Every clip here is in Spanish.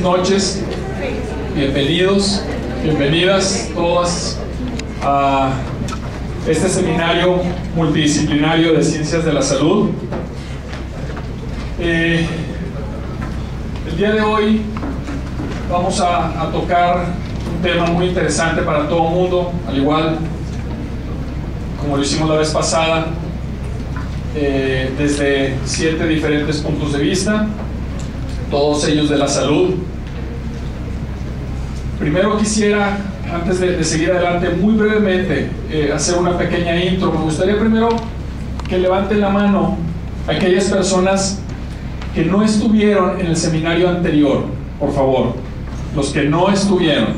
noches, bienvenidos, bienvenidas todas a este seminario multidisciplinario de Ciencias de la Salud. El día de hoy vamos a tocar un tema muy interesante para todo el mundo, al igual como lo hicimos la vez pasada, desde 7 diferentes puntos de vista, todos ellos de la salud. Primero quisiera, antes de seguir adelante, muy brevemente hacer una pequeña intro. Me gustaría primero que levanten la mano aquellas personas que no estuvieron en el seminario anterior, por favor, los que no estuvieron.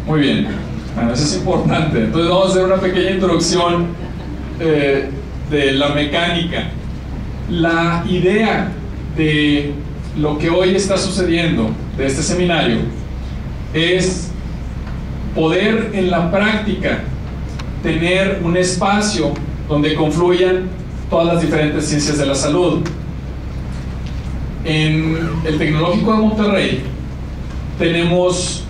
Muy bien, bueno, eso es importante. Entonces vamos a hacer una pequeña introducción de la mecánica. La idea de lo que hoy está sucediendo de este seminario es poder en la práctica tener un espacio donde confluyan todas las diferentes ciencias de la salud. En el Tecnológico de Monterrey tenemos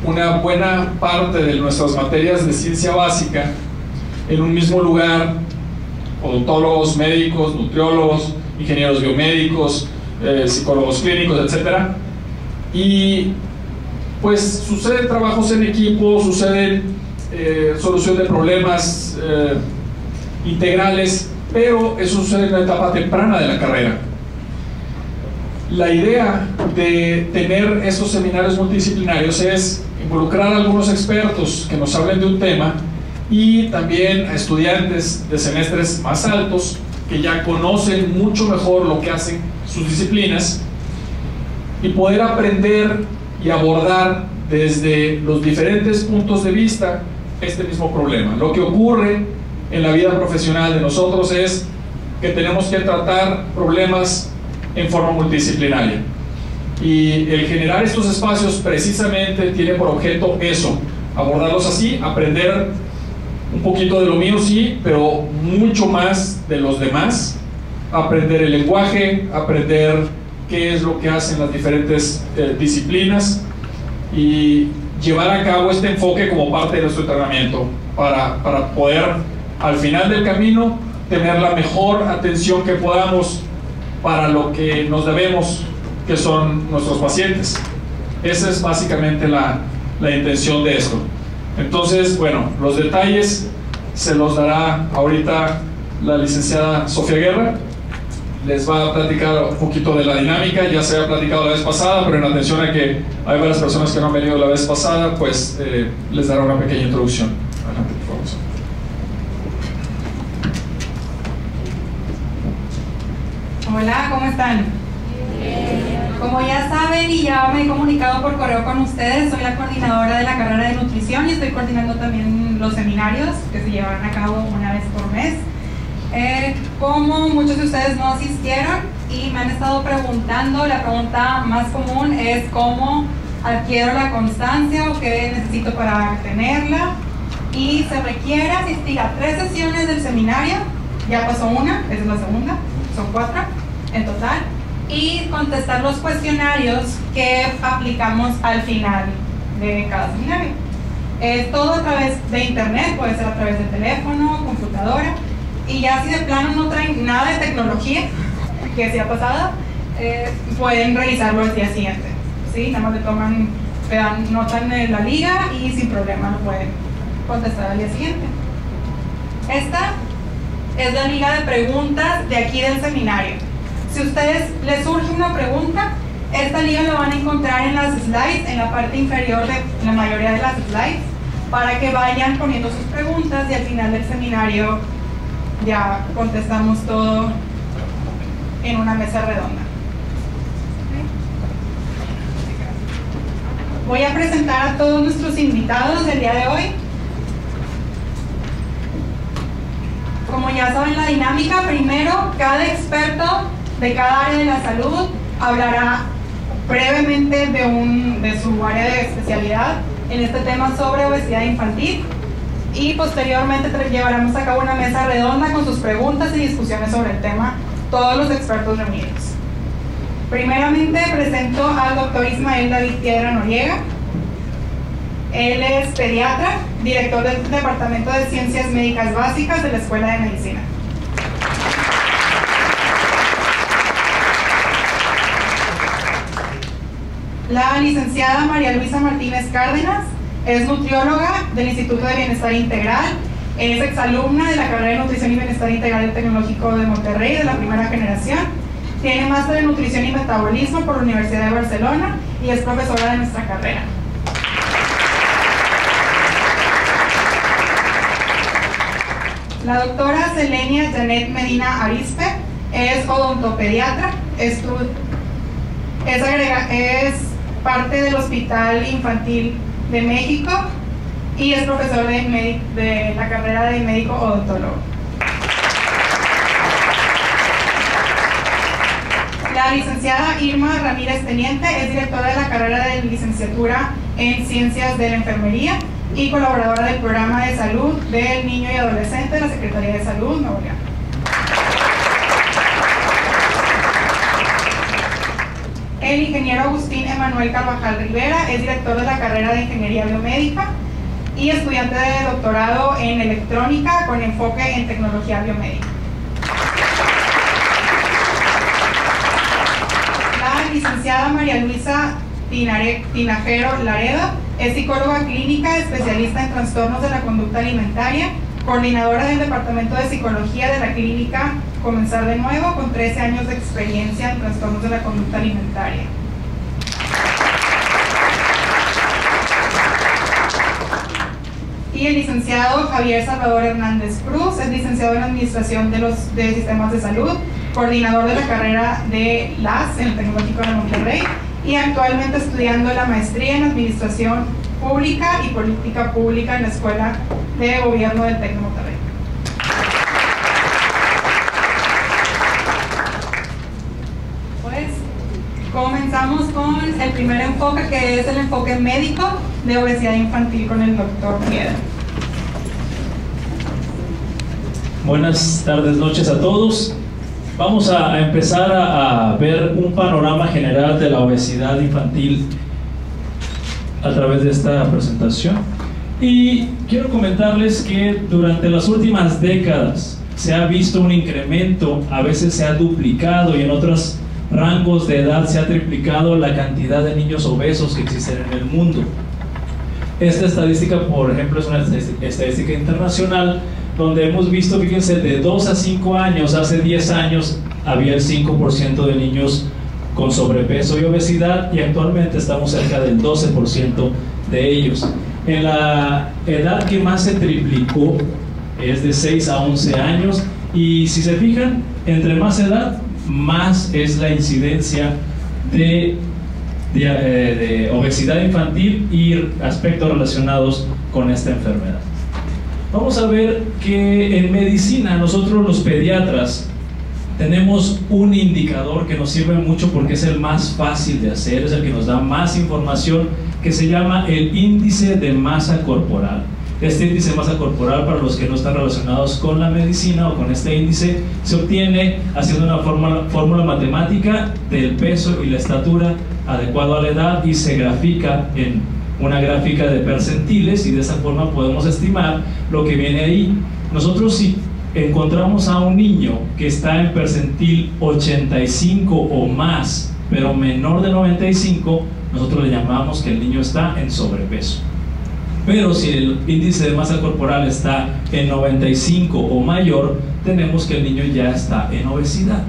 una buena parte de nuestras materias de ciencia básica en un mismo lugar: odontólogos, médicos, nutriólogos, ingenieros biomédicos, psicólogos clínicos, etc. Y pues suceden trabajos en equipo, suceden solución de problemas integrales, pero eso sucede en una etapa temprana de la carrera. La idea de tener estos seminarios multidisciplinarios es involucrar a algunos expertos que nos hablen de un tema y también a estudiantes de semestres más altos que ya conocen mucho mejor lo que hacen sus disciplinas y poder aprender y abordar desde los diferentes puntos de vista este mismo problema. Lo que ocurre en la vida profesional de nosotros es que tenemos que tratar problemas en forma multidisciplinaria, y el generar estos espacios precisamente tiene por objeto eso, abordarlos así, aprender un poquito de lo mío, sí, pero mucho más de los demás, aprender el lenguaje, aprender qué es lo que hacen las diferentes disciplinas y llevar a cabo este enfoque como parte de nuestro entrenamiento para poder al final del camino tener la mejor atención que podamos para lo que nos debemos, que son nuestros pacientes. Esa es básicamente la intención de esto. Entonces, bueno, los detalles se los dará ahorita la licenciada Sofía Guerra. Les va a platicar un poquito de la dinámica. Ya se había platicado la vez pasada, pero en atención a que hay varias personas que no han venido la vez pasada, pues les dará una pequeña introducción. Adelante, por favor. Hola, ¿cómo están? Como ya saben y ya me he comunicado por correo con ustedes, soy la coordinadora de la carrera de nutrición y estoy coordinando también los seminarios que se llevarán a cabo una vez por mes. Como muchos de ustedes no asistieron y me han estado preguntando, la pregunta más común es cómo adquiero la constancia o qué necesito para tenerla, y se requiere asistir a 3 sesiones del seminario. Ya pasó una, esa es la segunda, son 4 en total, y contestar los cuestionarios que aplicamos al final de cada seminario. Todo a través de internet, puede ser a través de teléfono, computadora, y ya si de plano no traen nada de tecnología, que se ha pasado, pueden realizarlo el día siguiente, ¿sí? Nada más le toman, notan la liga y sin problema lo pueden contestar al día siguiente. Esta es la liga de preguntas de aquí del seminario. Si a ustedes les surge una pregunta, esta liga la van a encontrar en las slides, en la parte inferior de la mayoría de las slides, para que vayan poniendo sus preguntas y al final del seminario ya contestamos todo en una mesa redonda. Voy a presentar a todos nuestros invitados del día de hoy. Como ya saben la dinámica, primero cada experto de cada área de la salud hablará brevemente de su área de especialidad en este tema sobre obesidad infantil, y posteriormente llevaremos a cabo una mesa redonda con sus preguntas y discusiones sobre el tema, todos los expertos reunidos. Primeramente presento al doctor Ismael David Piedra Noriega. Él es pediatra, director del Departamento de Ciencias Médicas Básicas de la Escuela de Medicina. La licenciada María Luisa Martínez Cárdenas es nutrióloga del Instituto de Bienestar Integral, es exalumna de la carrera de Nutrición y Bienestar Integral del Tecnológico de Monterrey de la primera generación, tiene máster en Nutrición y Metabolismo por la Universidad de Barcelona y es profesora de nuestra carrera. La doctora Selenia Janet Medina Arispe es odontopediatra, es parte del Hospital Infantil de México y es profesor de la carrera de médico odontólogo. La licenciada Irma Ramírez Teniente es directora de la carrera de licenciatura en Ciencias de la Enfermería y colaboradora del programa de salud del niño y adolescente de la Secretaría de Salud Nuevo León. El ingeniero Agustín Emanuel Carvajal Rivera es director de la carrera de Ingeniería Biomédica y estudiante de doctorado en electrónica con enfoque en tecnología biomédica. La licenciada María Luisa Tinajero Laredo es psicóloga clínica, especialista en trastornos de la conducta alimentaria, coordinadora del Departamento de Psicología de la Clínica Comenzar de Nuevo, con 13 años de experiencia en trastornos de la conducta alimentaria. Y el licenciado Javier Salvador Hernández Cruz es licenciado en Administración de Sistemas de Salud, coordinador de la carrera de LAS en el Tecnológico de Monterrey y actualmente estudiando la maestría en Administración Pública y Política Pública en la Escuela de Gobierno del TEC de Monterrey. Pues comenzamos con el primer enfoque, que es el enfoque médico de obesidad infantil con el doctor Piedra. Buenas tardes, noches a todos. Vamos a empezar a ver un panorama general de la obesidad infantil a través de esta presentación. Y quiero comentarles que durante las últimas décadas se ha visto un incremento, a veces se ha duplicado y en otros rangos de edad se ha triplicado la cantidad de niños obesos que existen en el mundo. Esta estadística, por ejemplo, es una estadística internacional donde hemos visto, fíjense, de 2 a 5 años, hace 10 años había el 5% de niños con sobrepeso y obesidad y actualmente estamos cerca del 12% de ellos. En la edad que más se triplicó es de 6 a 11 años y si se fijan, entre más edad, más es la incidencia de obesidad infantil y aspectos relacionados con esta enfermedad. Vamos a ver que en medicina nosotros los pediatras tenemos un indicador que nos sirve mucho porque es el más fácil de hacer, es el que nos da más información, que se llama el índice de masa corporal. Este índice de masa corporal, para los que no están relacionados con la medicina o con este índice, se obtiene haciendo una fórmula matemática del peso y la estatura adecuado a la edad y se grafica en una gráfica de percentiles y de esa forma podemos estimar lo que viene ahí. Nosotros si encontramos a un niño que está en percentil 85 o más, pero menor de 95, nosotros le llamamos que el niño está en sobrepeso. Pero si el índice de masa corporal está en 95 o mayor, tenemos que el niño ya está en obesidad.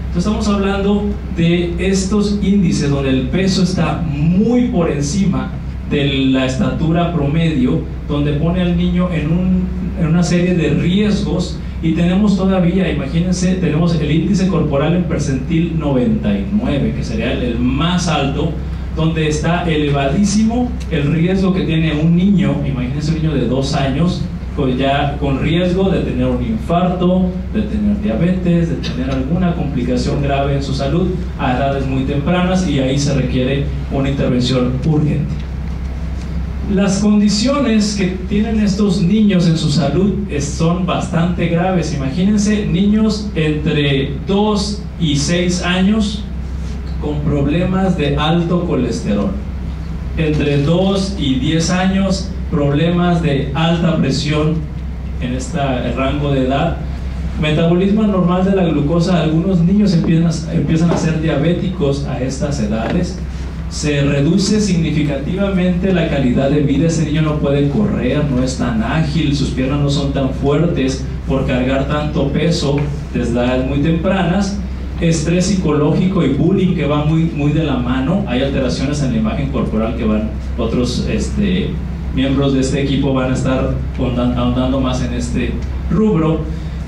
Entonces estamos hablando de estos índices donde el peso está muy por encima de la estatura promedio, donde pone al niño en una serie de riesgos y tenemos todavía, imagínense, tenemos el índice corporal en percentil 99, que sería el más alto, donde está elevadísimo el riesgo que tiene un niño, imagínense un niño de 2 años, ya con riesgo de tener un infarto, de tener diabetes, de tener alguna complicación grave en su salud a edades muy tempranas y ahí se requiere una intervención urgente. Las condiciones que tienen estos niños en su salud son bastante graves. Imagínense niños entre 2 y 6 años con problemas de alto colesterol. Entre 2 y 10 años, problemas de alta presión en este rango de edad. Metabolismo anormal de la glucosa, algunos niños empiezan a ser diabéticos a estas edades. Se reduce significativamente la calidad de vida, ese niño no puede correr, no es tan ágil, sus piernas no son tan fuertes por cargar tanto peso desde edades muy tempranas. Estrés psicológico y bullying que va muy de la mano. Hay alteraciones en la imagen corporal que van, otros miembros de este equipo van a estar ahondando más en este rubro.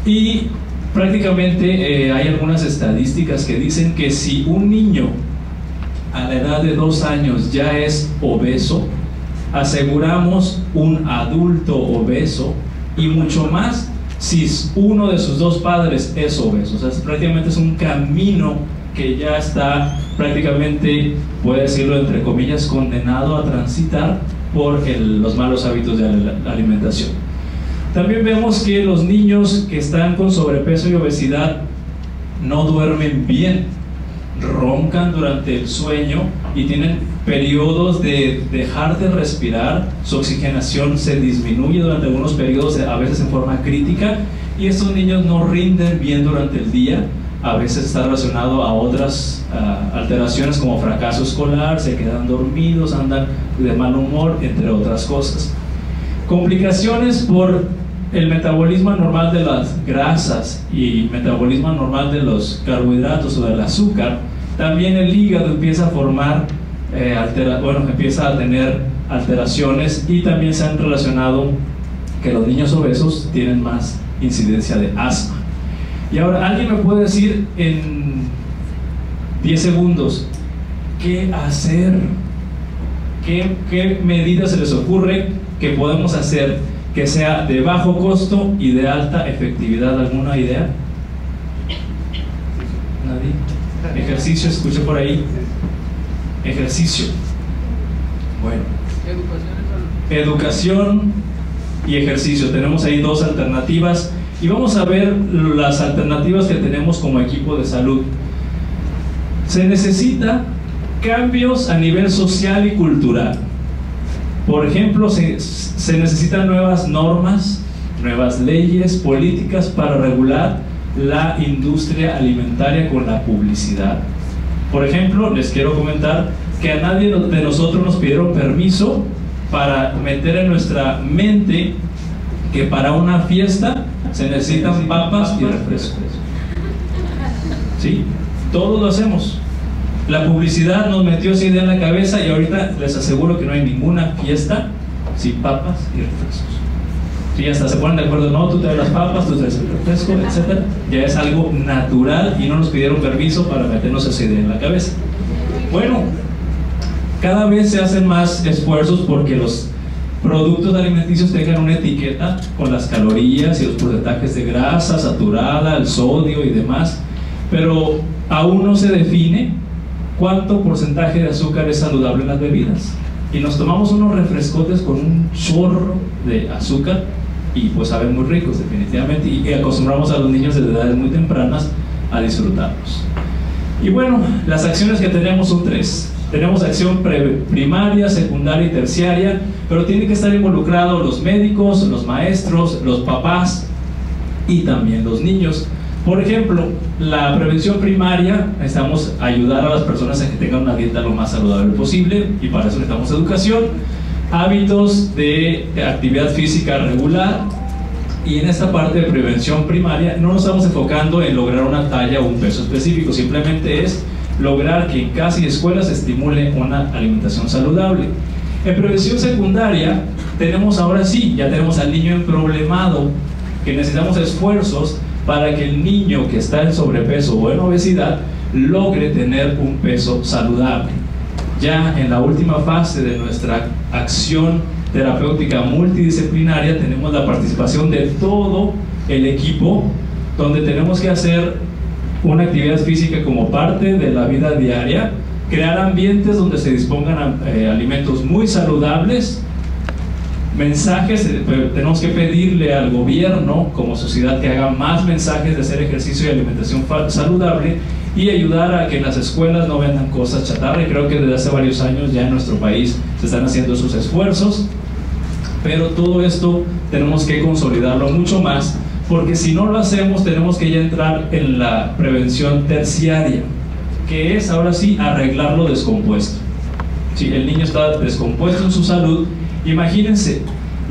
Y prácticamente hay algunas estadísticas que dicen que si un niño a la edad de 2 años ya es obeso, aseguramos un adulto obeso, y mucho más si uno de sus 2 padres es obeso. O sea, prácticamente es un camino que ya está prácticamente, puede decirlo entre comillas, condenado a transitar por los malos hábitos de la alimentación. También vemos que los niños que están con sobrepeso y obesidad no duermen bien, roncan durante el sueño y tienen periodos de dejar de respirar, su oxigenación se disminuye durante algunos periodos, a veces en forma crítica, y estos niños no rinden bien durante el día. A veces está relacionado a otras alteraciones como fracaso escolar, se quedan dormidos, andan de mal humor, entre otras cosas. Complicaciones por el metabolismo anormal de las grasas y metabolismo anormal de los carbohidratos o del azúcar. También el hígado empieza a formar, empieza a tener alteraciones, y también se han relacionado que los niños obesos tienen más incidencia de asma. Y ahora, ¿alguien me puede decir en 10 segundos qué hacer? ¿Qué medidas se les ocurre que podemos hacer que sea de bajo costo y de alta efectividad? ¿Alguna idea? ¿Nadie? Ejercicio, escuché por ahí. Ejercicio. Bueno. Educación y ejercicio. Tenemos ahí 2 alternativas. Y vamos a ver las alternativas que tenemos como equipo de salud. Se necesita cambios a nivel social y cultural. Por ejemplo, se necesitan nuevas normas, nuevas leyes, políticas para regular la industria alimentaria con la publicidad. Por ejemplo, les quiero comentar que a nadie de nosotros nos pidieron permiso para meter en nuestra mente que para una fiesta se necesitan papas y refrescos. ¿Sí? Todos lo hacemos. La publicidad nos metió esa idea en la cabeza, y ahorita les aseguro que no hay ninguna fiesta sin papas y refrescos. Sí, hasta se ponen de acuerdo, no, tú traes las papas, tú traes el refresco, etc. Ya es algo natural y no nos pidieron permiso para meternos esa idea en la cabeza. Bueno, cada vez se hacen más esfuerzos porque los productos alimenticios tengan una etiqueta con las calorías y los porcentajes de grasa saturada, el sodio y demás, pero aún no se define cuánto porcentaje de azúcar es saludable en las bebidas. Y nos tomamos unos refrescotes con un chorro de azúcar y pues saben muy ricos definitivamente, y acostumbramos a los niños desde edades muy tempranas a disfrutarlos. Y bueno, las acciones que tenemos son 3. Tenemos acción primaria, secundaria y terciaria, pero tienen que estar involucrados los médicos, los maestros, los papás y también los niños. Por ejemplo, la prevención primaria, necesitamos ayudar a las personas a que tengan una dieta lo más saludable posible, y para eso necesitamos educación, hábitos de actividad física regular, y en esta parte de prevención primaria no nos estamos enfocando en lograr una talla o un peso específico, simplemente es lograr que en casa y escuela se estimule una alimentación saludable. En prevención secundaria tenemos ahora sí, ya tenemos al niño emproblemado, que necesitamos esfuerzos para que el niño que está en sobrepeso o en obesidad logre tener un peso saludable. Ya en la última fase de nuestra acción terapéutica multidisciplinaria tenemos la participación de todo el equipo, donde tenemos que hacer una actividad física como parte de la vida diaria, crear ambientes donde se dispongan alimentos muy saludables, mensajes, tenemos que pedirle al gobierno como sociedad que haga más mensajes de hacer ejercicio y alimentación saludable, y ayudar a que en las escuelas no vendan cosas chatarra, y creo que desde hace varios años ya en nuestro país se están haciendo esos esfuerzos, pero todo esto tenemos que consolidarlo mucho más, porque si no lo hacemos tenemos que ya entrar en la prevención terciaria, que es ahora sí arreglar lo descompuesto. Si el niño está descompuesto en su salud, imagínense,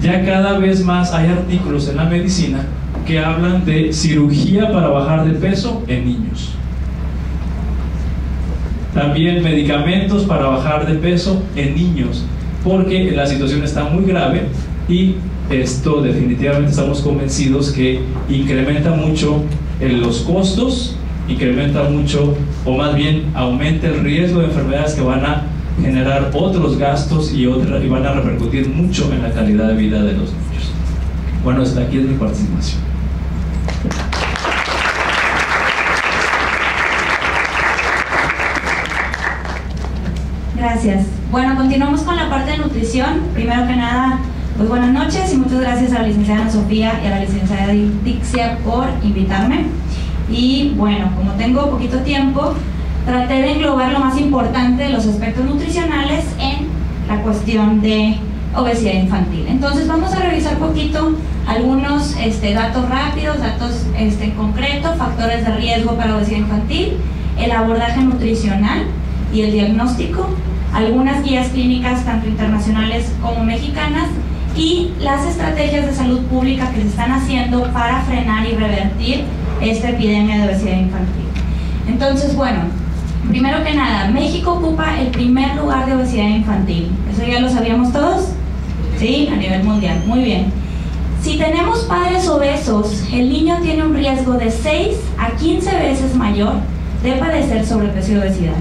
ya cada vez más hay artículos en la medicina que hablan de cirugía para bajar de peso en niños. También medicamentos para bajar de peso en niños, porque la situación está muy grave y esto definitivamente estamos convencidos que incrementa mucho los costos, incrementa mucho, o más bien aumenta el riesgo de enfermedades que van a generar otros gastos y van a repercutir mucho en la calidad de vida de los niños. Bueno, hasta aquí es mi participación. Gracias. Bueno, continuamos con la parte de nutrición. Primero que nada, pues buenas noches y muchas gracias a la licenciada Ana Sofía y a la licenciada Dixia por invitarme. Y bueno, como tengo poquito tiempo, traté de englobar lo más importante de los aspectos nutricionales en la cuestión de obesidad infantil. Entonces vamos a revisar poquito algunos datos rápidos, datos concretos, factores de riesgo para obesidad infantil, el abordaje nutricional y el diagnóstico, algunas guías clínicas tanto internacionales como mexicanas y las estrategias de salud pública que se están haciendo para frenar y revertir esta epidemia de obesidad infantil. Entonces, bueno, primero que nada, México ocupa el primer lugar de obesidad infantil. ¿Eso ya lo sabíamos todos? Sí, a nivel mundial. Muy bien. Si tenemos padres obesos, el niño tiene un riesgo de 6 a 15 veces mayor de padecer sobrepeso y obesidad.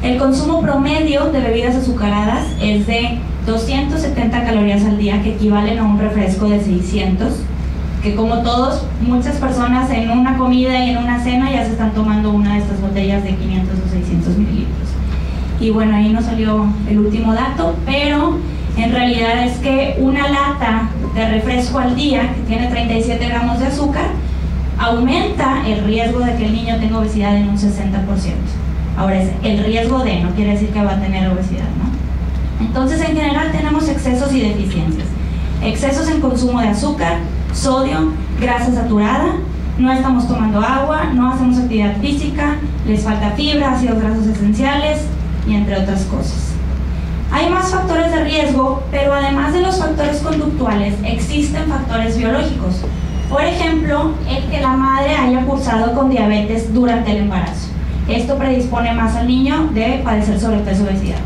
El consumo promedio de bebidas azucaradas es de 270 calorías al día, que equivalen a un refresco de 600, que como todos, muchas personas en una comida y en una cena ya se están tomando una de estas botellas de 500 o 600 mililitros. Y bueno, ahí nos salió el último dato, pero en realidad es que una lata de refresco al día, que tiene 37 gramos de azúcar, aumenta el riesgo de que el niño tenga obesidad en un 60%. Ahora es el riesgo de, no quiere decir que va a tener obesidad, ¿no? Entonces en general tenemos excesos y deficiencias. Excesos en consumo de azúcar, sodio, grasa saturada, no estamos tomando agua, no hacemos actividad física, les falta fibra, ácidos grasos esenciales y entre otras cosas. Hay más factores de riesgo, pero además de los factores conductuales existen factores biológicos. Por ejemplo, el que la madre haya cursado con diabetes durante el embarazo. Esto predispone más al niño de padecer sobrepeso y obesidad.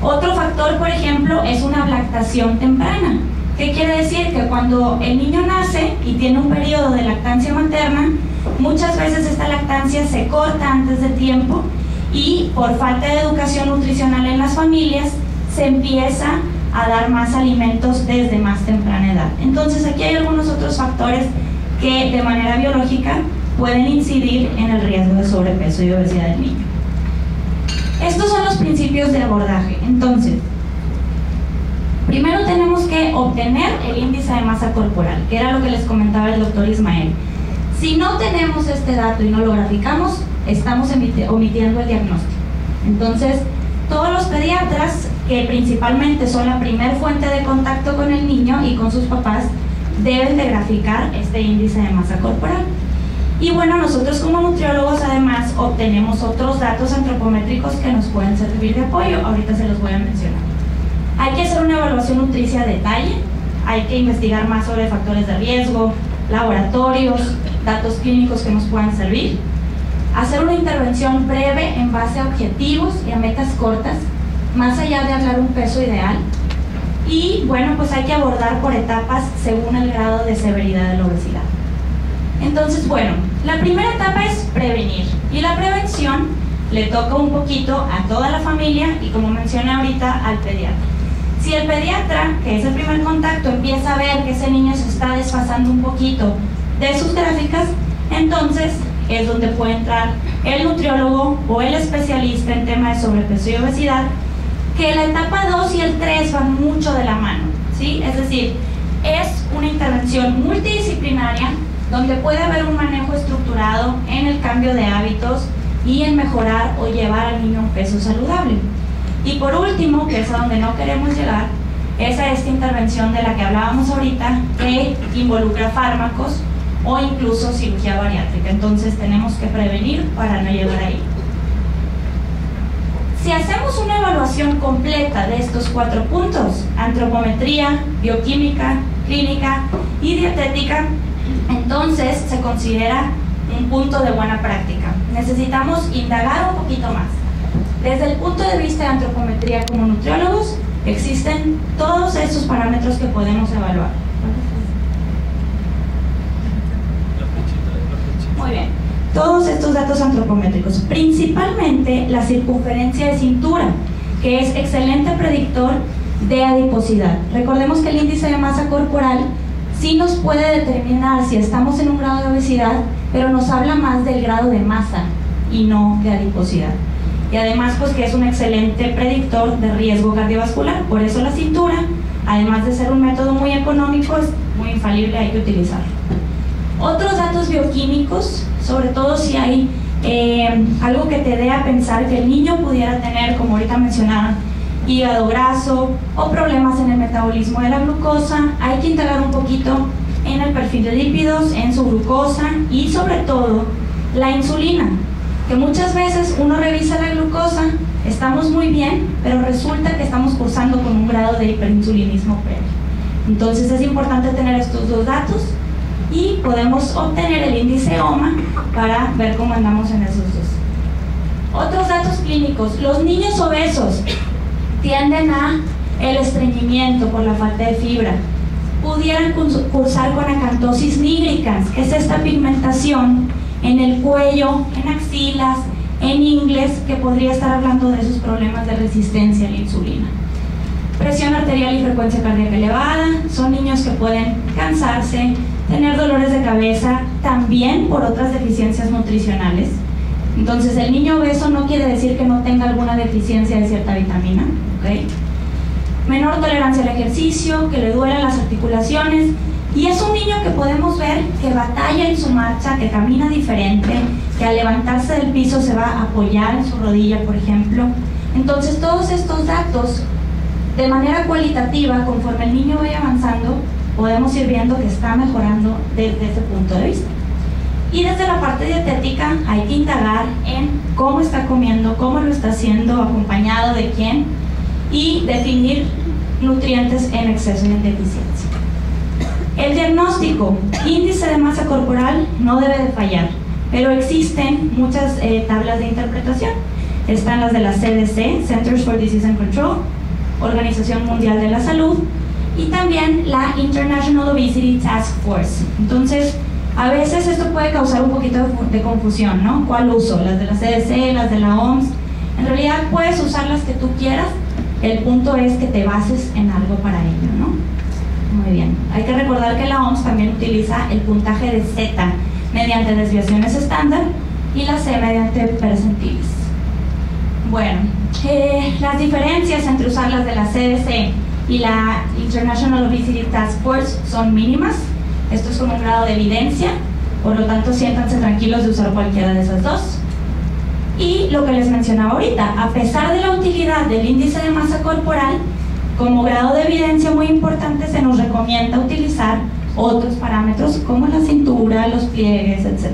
Otro factor, por ejemplo, es una lactación temprana. ¿Qué quiere decir? Que cuando el niño nace y tiene un periodo de lactancia materna, muchas veces esta lactancia se corta antes de tiempo y por falta de educación nutricional en las familias se empieza a dar más alimentos desde más temprana edad. Entonces aquí hay algunos otros factores que de manera biológica pueden incidir en el riesgo de sobrepeso y obesidad del niño. Estos son los principios de abordaje. Entonces, primero tenemos que obtener el índice de masa corporal, que era lo que les comentaba el doctor Ismael. Si no tenemos este dato y no lo graficamos, estamos omitiendo el diagnóstico. Entonces, todos los pediatras, que principalmente son la primer fuente de contacto con el niño y con sus papás, deben de graficar este índice de masa corporal. Y bueno, nosotros como nutriólogos además obtenemos otros datos antropométricos que nos pueden servir de apoyo. Ahorita se los voy a mencionar. Hay que hacer una evaluación nutricia a detalle, hay que investigar más sobre factores de riesgo, laboratorios, datos clínicos que nos puedan servir, hacer una intervención breve en base a objetivos y a metas cortas, más allá de hablar un peso ideal. Y bueno, pues hay que abordar por etapas según el grado de severidad de la obesidad. Entonces, bueno, la primera etapa es prevenir, y la prevención le toca un poquito a toda la familia y, como mencioné ahorita, al pediatra. Si el pediatra, que es el primer contacto, empieza a ver que ese niño se está desfasando un poquito de sus gráficas, entonces es donde puede entrar el nutriólogo o el especialista en tema de sobrepeso y obesidad, que la etapa 2 y el 3 van mucho de la mano, ¿sí? Es decir, es una intervención multidisciplinaria donde puede haber un manejo estructurado en el cambio de hábitos, y en mejorar o llevar al niño a un peso saludable. Y por último, que es a donde no queremos llegar, es a esta intervención de la que hablábamos ahorita, que involucra fármacos o incluso cirugía bariátrica. Entonces tenemos que prevenir para no llegar ahí. Si hacemos una evaluación completa de estos 4 puntos, antropometría, bioquímica, clínica y dietética, entonces se considera un punto de buena práctica. Necesitamos indagar un poquito más. Desde el punto de vista de antropometría como nutriólogos, existen todos estos parámetros que podemos evaluar. Muy bien. Todos estos datos antropométricos, principalmente la circunferencia de cintura, que es excelente predictor de adiposidad. Recordemos que el índice de masa corporal sí nos puede determinar si estamos en un grado de obesidad, pero nos habla más del grado de masa y no de adiposidad. Y además, pues que es un excelente predictor de riesgo cardiovascular. Por eso la cintura, además de ser un método muy económico, es muy infalible, hay que utilizarlo. Otros datos bioquímicos, sobre todo si hay algo que te dé a pensar que el niño pudiera tener, como ahorita mencionaron, hígado graso o problemas en el metabolismo de la glucosa, hay que indagar un poquito en el perfil de lípidos, en su glucosa y sobre todo la insulina, que muchas veces uno revisa la glucosa, estamos muy bien, pero resulta que estamos cursando con un grado de hiperinsulinismo previo. Entonces es importante tener estos 2 datos y podemos obtener el índice OMA para ver cómo andamos en esos 2. Otros datos clínicos: los niños obesos tienden a el estreñimiento por la falta de fibra, pudieran cursar con acantosis nigricans, que es esta pigmentación en el cuello, en axilas, en ingles, que podría estar hablando de esos problemas de resistencia a la insulina. Presión arterial y frecuencia cardíaca elevada, son niños que pueden cansarse, tener dolores de cabeza, también por otras deficiencias nutricionales. Entonces el niño obeso no quiere decir que no tenga alguna deficiencia de cierta vitamina, ¿okay? Menor tolerancia al ejercicio, que le duelen las articulaciones, y es un niño que podemos ver que batalla en su marcha, que camina diferente, que al levantarse del piso se va a apoyar en su rodilla, por ejemplo. Entonces todos estos datos, de manera cualitativa, conforme el niño vaya avanzando, podemos ir viendo que está mejorando desde ese punto de vista. Y desde la parte dietética hay que indagar en cómo está comiendo, cómo lo está haciendo, acompañado de quién, y definir nutrientes en exceso y en deficiencia. El diagnóstico, índice de masa corporal, no debe de fallar, pero existen muchas tablas de interpretación. Están las de la CDC, Centers for Disease and Control, Organización Mundial de la Salud, y también la International Obesity Task Force. Entonces, a veces esto puede causar un poquito de confusión, ¿no? ¿Cuál uso? ¿Las de la CDC, las de la OMS? En realidad puedes usar las que tú quieras, el punto es que te bases en algo para ello, ¿no? Muy bien. Hay que recordar que la OMS también utiliza el puntaje de Z mediante desviaciones estándar y la C mediante percentiles. Bueno, las diferencias entre usar las de la CDC y la International Obesity Task Force son mínimas. Esto es con un grado de evidencia, por lo tanto siéntanse tranquilos de usar cualquiera de esas 2. Y lo que les mencionaba ahorita, a pesar de la utilidad del índice de masa corporal, como grado de evidencia muy importante se nos recomienda utilizar otros parámetros como la cintura, los pliegues, etc.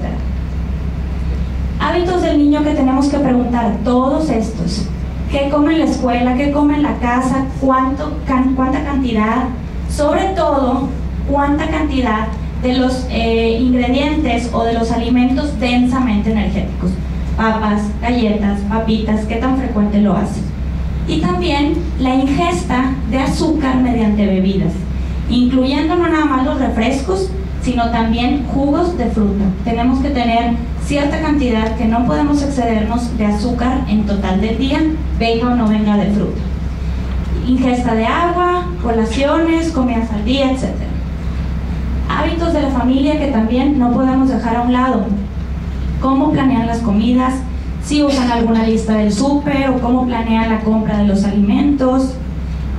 Hábitos del niño que tenemos que preguntar, todos estos: ¿qué come en la escuela? ¿Qué come en la casa? ¿Cuánta cantidad? Sobre todo, ¿cuánta cantidad de los ingredientes o de los alimentos densamente energéticos? Papas, galletas, papitas, ¿qué tan frecuente lo hace? Y también la ingesta de azúcar mediante bebidas, incluyendo no nada más los refrescos, sino también jugos de fruta. Tenemos que tener cierta cantidad, que no podemos excedernos de azúcar en total del día, venga o no venga de fruta. Ingesta de agua, colaciones, comidas al día, etc. Hábitos de la familia que también no podemos dejar a un lado: cómo planean las comidas, si usan alguna lista del súper o cómo planean la compra de los alimentos,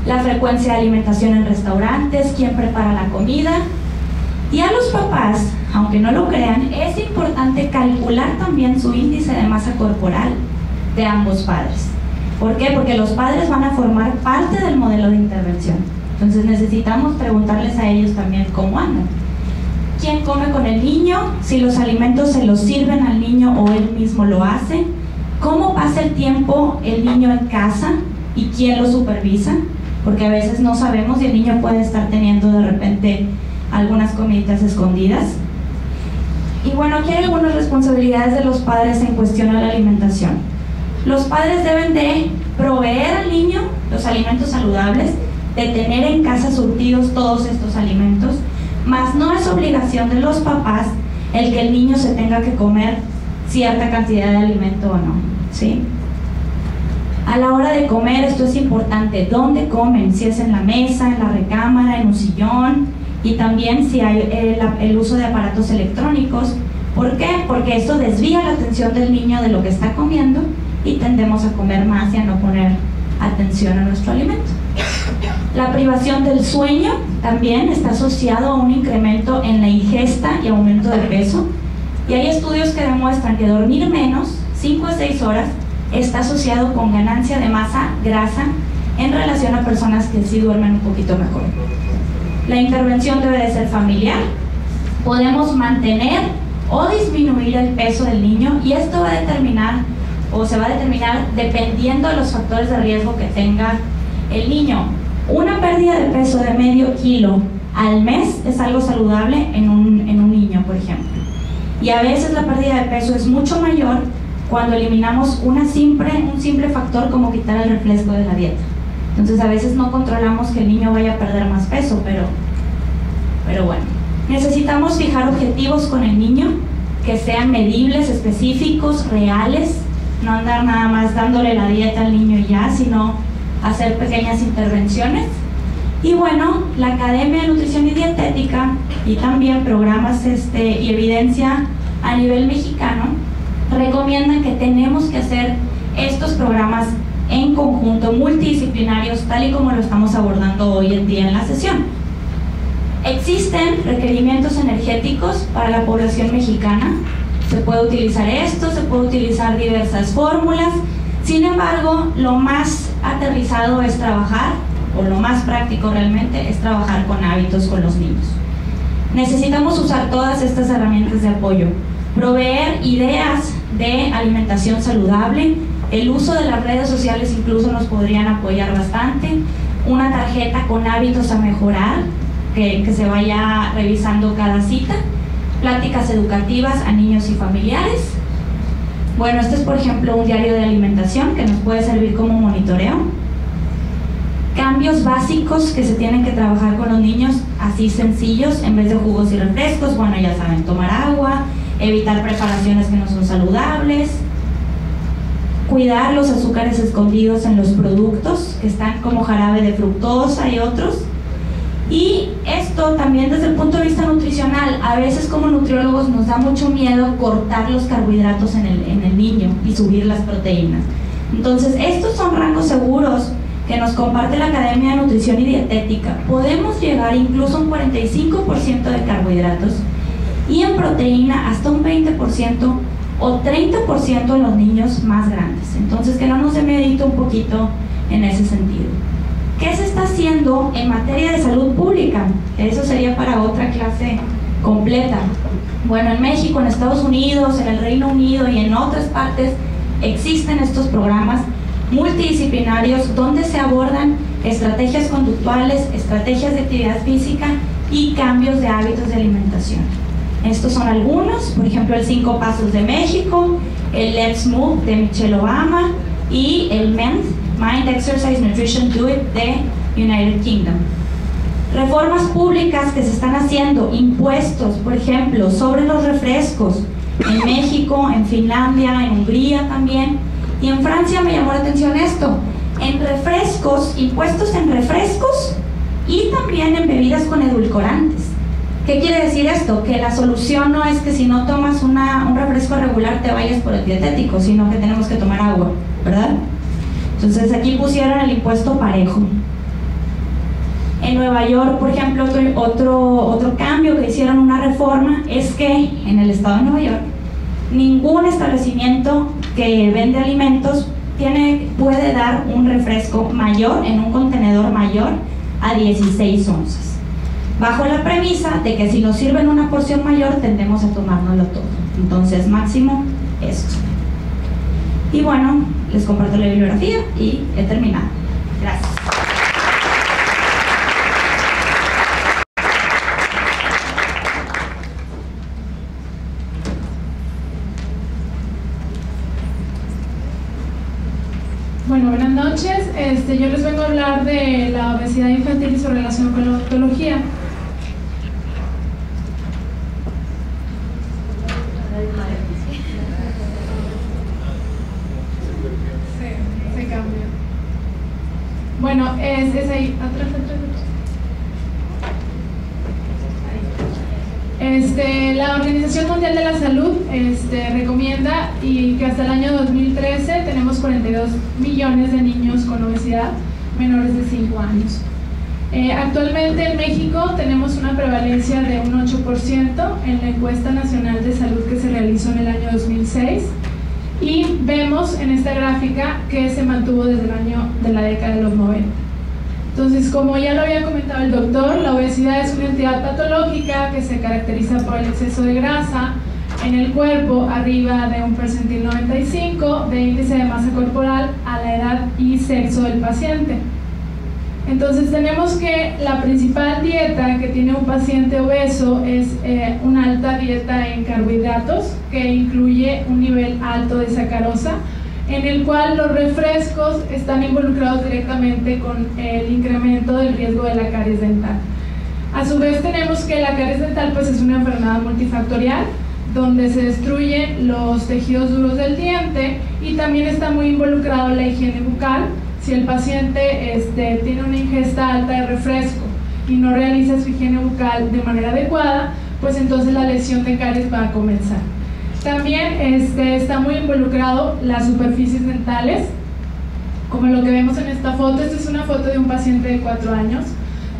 la frecuencia de alimentación en restaurantes, quién prepara la comida. Y a los papás, aunque aunque no lo crean, es importante calcular también su índice de masa corporal de ambos padres. ¿Por qué? Porque los padres van a formar parte del modelo de intervención. Entonces necesitamos preguntarles a ellos también cómo andan. ¿Quién come con el niño? Si los alimentos se los sirven al niño o él mismo lo hace. ¿Cómo pasa el tiempo el niño en casa y quién lo supervisa? Porque a veces no sabemos y el niño puede estar teniendo de repente algunas comiditas escondidas. Y bueno, aquí hay algunas responsabilidades de los padres en cuestión a la alimentación. Los padres deben de proveer al niño los alimentos saludables, de tener en casa surtidos todos estos alimentos, mas no es obligación de los papás el que el niño se tenga que comer cierta cantidad de alimento o no, ¿sí? A la hora de comer, esto es importante, ¿dónde comen? Si es en la mesa, en la recámara, en un sillón, y también si hay el uso de aparatos electrónicos. ¿Por qué? Porque esto desvía la atención del niño de lo que está comiendo y tendemos a comer más y a no poner atención a nuestro alimento. La privación del sueño también está asociado a un incremento en la ingesta y aumento de peso, y hay estudios que demuestran que dormir menos, 5 a 6 horas, está asociado con ganancia de masa grasa en relación a personas que sí duermen un poquito mejor. La intervención debe de ser familiar. Podemos mantener o disminuir el peso del niño, y esto va a determinar o se va a determinar dependiendo de los factores de riesgo que tenga el niño. Una pérdida de peso de medio kilo al mes es algo saludable en un niño, por ejemplo. Y a veces la pérdida de peso es mucho mayor cuando eliminamos un simple factor como quitar el refresco de la dieta. Entonces a veces no controlamos que el niño vaya a perder más peso, pero bueno. Necesitamos fijar objetivos con el niño que sean medibles, específicos, reales, no andar nada más dándole la dieta al niño y ya, sino hacer pequeñas intervenciones. Y bueno, la Academia de Nutrición y Dietética y también programas y evidencia a nivel mexicano recomiendan que tenemos que hacer estos programas en conjunto, multidisciplinarios, tal y como lo estamos abordando hoy en día en la sesión. Existen requerimientos energéticos para la población mexicana. Se puede utilizar esto, se puede utilizar diversas fórmulas. Sin embargo, lo más aterrizado es trabajar, o lo más práctico realmente, es trabajar con hábitos con los niños. Necesitamos usar todas estas herramientas de apoyo, proveer ideas de alimentación saludable, el uso de las redes sociales incluso nos podrían apoyar bastante, una tarjeta con hábitos a mejorar, que se vaya revisando cada cita, pláticas educativas a niños y familiares. Bueno, este es por ejemplo un diario de alimentación que nos puede servir como monitoreo. Cambios básicos que se tienen que trabajar con los niños, así sencillos, en vez de jugos y refrescos, bueno, ya saben, tomar agua, evitar preparaciones que no son saludables, cuidar los azúcares escondidos en los productos, que están como jarabe de fructosa y otros. Y esto también desde el punto de vista nutricional, a veces como nutriólogos nos da mucho miedo cortar los carbohidratos en el niño y subir las proteínas. Entonces estos son rangos seguros que nos comparte la Academia de Nutrición y Dietética. Podemos llegar incluso a un 45% de carbohidratos y en proteína hasta un 20% o 30% en los niños más grandes. Entonces que no nos dé miedito un poquito en ese sentido. ¿Qué se está haciendo en materia de salud pública? Eso sería para otra clase completa. Bueno, en México, en Estados Unidos, en el Reino Unido y en otras partes existen estos programas multidisciplinarios donde se abordan estrategias conductuales, estrategias de actividad física y cambios de hábitos de alimentación. Estos son algunos, por ejemplo el 5 Pasos de México, el Let's Move de Michelle Obama y el Mind, Exercise, Nutrition, Do It de United Kingdom. Reformas públicas que se están haciendo, impuestos, por ejemplo, sobre los refrescos, en México, en Finlandia, en Hungría también, y en Francia me llamó la atención esto, en refrescos, impuestos en refrescos y también en bebidas con edulcorantes. ¿Qué quiere decir esto? Que la solución no es que si no tomas un refresco regular te vayas por el dietético, sino que tenemos que tomar agua, ¿verdad? Entonces aquí pusieron el impuesto parejo. En Nueva York, por ejemplo, otro cambio que hicieron, una reforma, es que en el estado de Nueva York ningún establecimiento que vende alimentos puede dar un refresco mayor, en un contenedor mayor, a 16 onzas, bajo la premisa de que si nos sirven una porción mayor tendemos a tomárnoslo todo. Entonces, máximo esto. Y bueno, les comparto la bibliografía y he terminado. Gracias. Bueno, buenas noches. Yo les vengo a hablar de la obesidad infantil y su relación con la odontología. Se cambia. Bueno, es ahí, atrás. La Organización Mundial de la Salud recomienda y que hasta el año 2013 tenemos 42 millones de niños con obesidad menores de 5 años. Actualmente en México tenemos una prevalencia de un 8% en la encuesta nacional de salud que se realizó en el año 2006, y vemos en esta gráfica que se mantuvo desde el año de la década de los 90. Entonces, como ya lo había comentado el doctor, la obesidad es una entidad patológica que se caracteriza por el exceso de grasa en el cuerpo arriba de un percentil 95 de índice de masa corporal a la edad y sexo del paciente. Entonces tenemos que la principal dieta que tiene un paciente obeso es una alta dieta en carbohidratos, que incluye un nivel alto de sacarosa, en el cual los refrescos están involucrados directamente con el incremento del riesgo de la caries dental. A su vez tenemos que la caries dental pues es una enfermedad multifactorial, donde se destruyen los tejidos duros del diente, y también está muy involucrado la higiene bucal. Si el paciente tiene una ingesta alta de refresco y no realiza su higiene bucal de manera adecuada, pues entonces la lesión de caries va a comenzar. También está muy involucrado las superficies dentales, como lo que vemos en esta foto. Esta es una foto de un paciente de 4 años,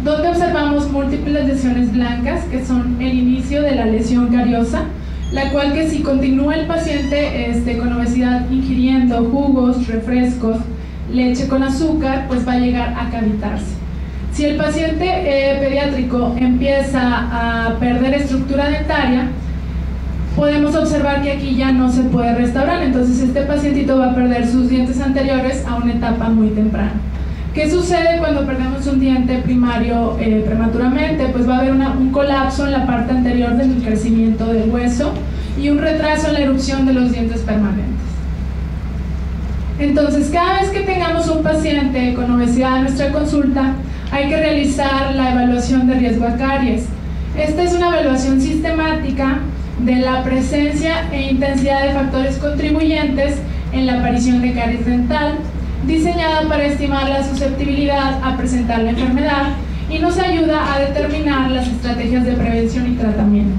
donde observamos múltiples lesiones blancas, que son el inicio de la lesión cariosa, la cual que si continúa el paciente con obesidad ingiriendo jugos, refrescos, leche con azúcar, pues va a llegar a cavitarse. Si el paciente pediátrico empieza a perder estructura dentaria, podemos observar que aquí ya no se puede restaurar. Entonces este pacientito va a perder sus dientes anteriores a una etapa muy temprana. ¿Qué sucede cuando perdemos un diente primario prematuramente? Pues va a haber un colapso en la parte anterior del crecimiento del hueso y un retraso en la erupción de los dientes permanentes. Entonces, cada vez que tengamos un paciente con obesidad en nuestra consulta, hay que realizar la evaluación de riesgo a caries. Esta es una evaluación sistemática de la presencia e intensidad de factores contribuyentes en la aparición de caries dental, diseñada para estimar la susceptibilidad a presentar la enfermedad y nos ayuda a determinar las estrategias de prevención y tratamiento.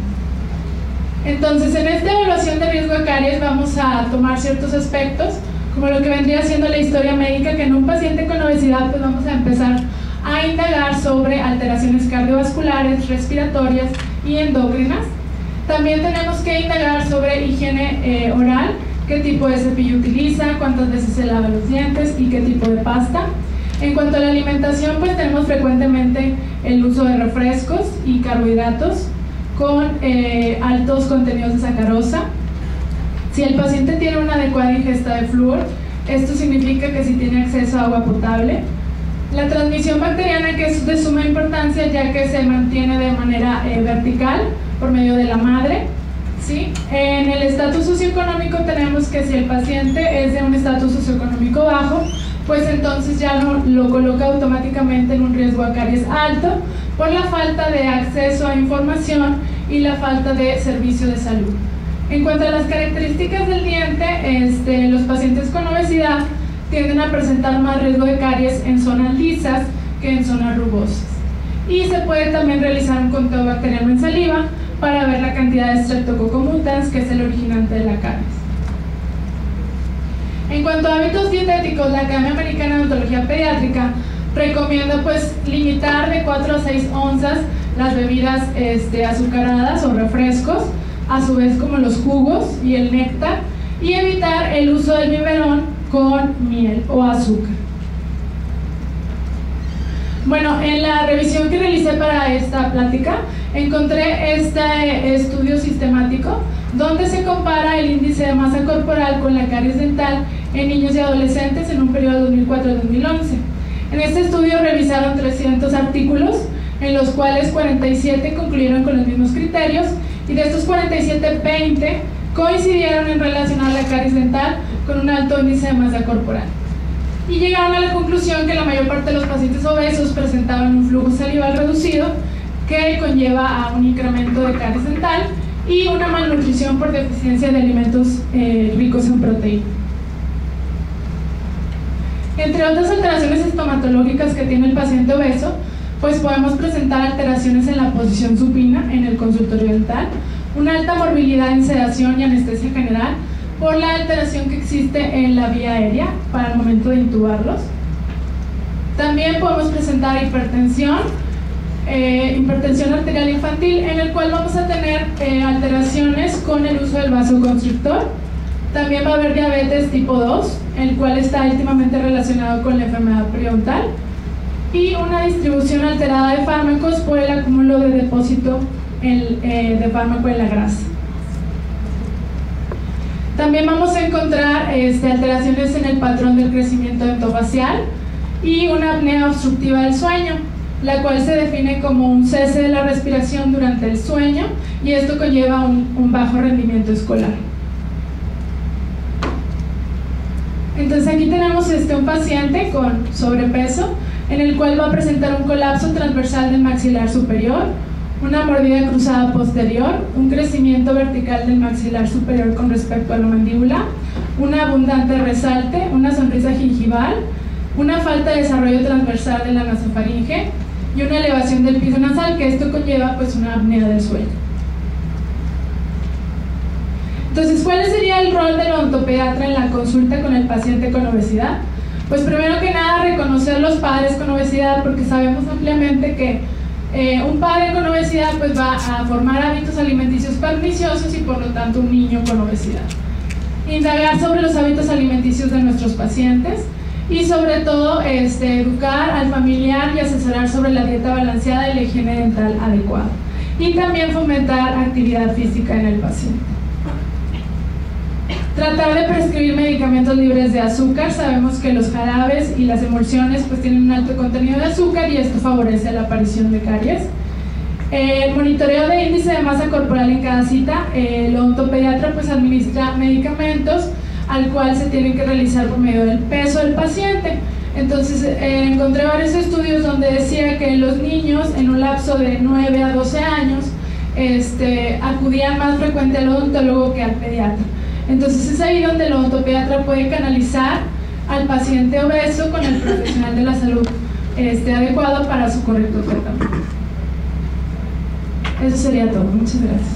Entonces, en esta evaluación de riesgo a caries vamos a tomar ciertos aspectos, como lo que vendría siendo la historia médica, que en un paciente con obesidad pues vamos a empezar a indagar sobre alteraciones cardiovasculares, respiratorias y endócrinas. También tenemos que indagar sobre higiene oral, qué tipo de cepillo utiliza, cuántas veces se lava los dientes y qué tipo de pasta. En cuanto a la alimentación, pues tenemos frecuentemente el uso de refrescos y carbohidratos con altos contenidos de sacarosa. Si el paciente tiene una adecuada ingesta de flúor, esto significa que si tiene acceso a agua potable. La transmisión bacteriana, que es de suma importancia ya que se mantiene de manera vertical por medio de la madre, ¿sí? En el estatus socioeconómico tenemos que si el paciente es de un estatus socioeconómico bajo, pues entonces ya lo coloca automáticamente en un riesgo a caries alto por la falta de acceso a información y la falta de servicio de salud. En cuanto a las características del diente, los pacientes con obesidad tienden a presentar más riesgo de caries en zonas lisas que en zonas rugosas. Y se puede también realizar un conteo bacteriano en saliva para ver la cantidad de Streptococcus mutans, que es el originante de la caries. En cuanto a hábitos dietéticos, la Academia Americana de Odontología Pediátrica recomienda pues limitar de 4 a 6 onzas las bebidas azucaradas o refrescos, a su vez como los jugos y el néctar, y evitar el uso del biberón con miel o azúcar. Bueno, en la revisión que realicé para esta plática encontré este estudio sistemático donde se compara el índice de masa corporal con la caries dental en niños y adolescentes en un periodo 2004-2011. En este estudio revisaron 300 artículos, en los cuales 47 concluyeron con los mismos criterios, y de estos 47, 20 coincidieron en relacionar la caries dental con un alto índice de masa corporal. Y llegaron a la conclusión que la mayor parte de los pacientes obesos presentaban un flujo salival reducido, que conlleva a un incremento de caries dental y una malnutrición por deficiencia de alimentos ricos en proteína. Entre otras alteraciones estomatológicas que tiene el paciente obeso, pues podemos presentar alteraciones en la posición supina en el consultorio dental, una alta morbilidad en sedación y anestesia general por la alteración que existe en la vía aérea para el momento de intubarlos. También podemos presentar hipertensión arterial infantil, en el cual vamos a tener alteraciones con el uso del vasoconstrictor. También va a haber diabetes tipo 2, el cual está íntimamente relacionado con la enfermedad periodontal, y una distribución alterada de fármacos por el acúmulo de depósito de fármaco en la grasa. También vamos a encontrar alteraciones en el patrón del crecimiento dentofacial y una apnea obstructiva del sueño, la cual se define como un cese de la respiración durante el sueño, y esto conlleva un bajo rendimiento escolar. Entonces aquí tenemos un paciente con sobrepeso, en el cual va a presentar un colapso transversal del maxilar superior, una mordida cruzada posterior, un crecimiento vertical del maxilar superior con respecto a la mandíbula, un abundante resalte, una sonrisa gingival, una falta de desarrollo transversal de la nasofaringe y una elevación del piso nasal, que esto conlleva pues una apnea del sueño. Entonces, ¿cuál sería el rol del odontopediatra en la consulta con el paciente con obesidad? Pues primero que nada, reconocer los padres con obesidad, porque sabemos ampliamente que un padre con obesidad pues va a formar hábitos alimenticios perniciosos y por lo tanto un niño con obesidad. Indagar sobre los hábitos alimenticios de nuestros pacientes y sobre todo educar al familiar y asesorar sobre la dieta balanceada y la higiene dental adecuada, y también fomentar actividad física en el paciente. Tratar de prescribir medicamentos libres de azúcar. Sabemos que los jarabes y las emulsiones pues tienen un alto contenido de azúcar y esto favorece la aparición de caries. El monitoreo de índice de masa corporal en cada cita. El odontopediatra pues administra medicamentos al cual se tienen que realizar por medio del peso del paciente. Entonces encontré varios estudios donde decía que los niños en un lapso de 9 a 12 años acudían más frecuente al odontólogo que al pediatra. Entonces es ahí donde el odontopediatra puede canalizar al paciente obeso con el profesional de la salud adecuado para su correcto tratamiento. Eso sería todo. Muchas gracias.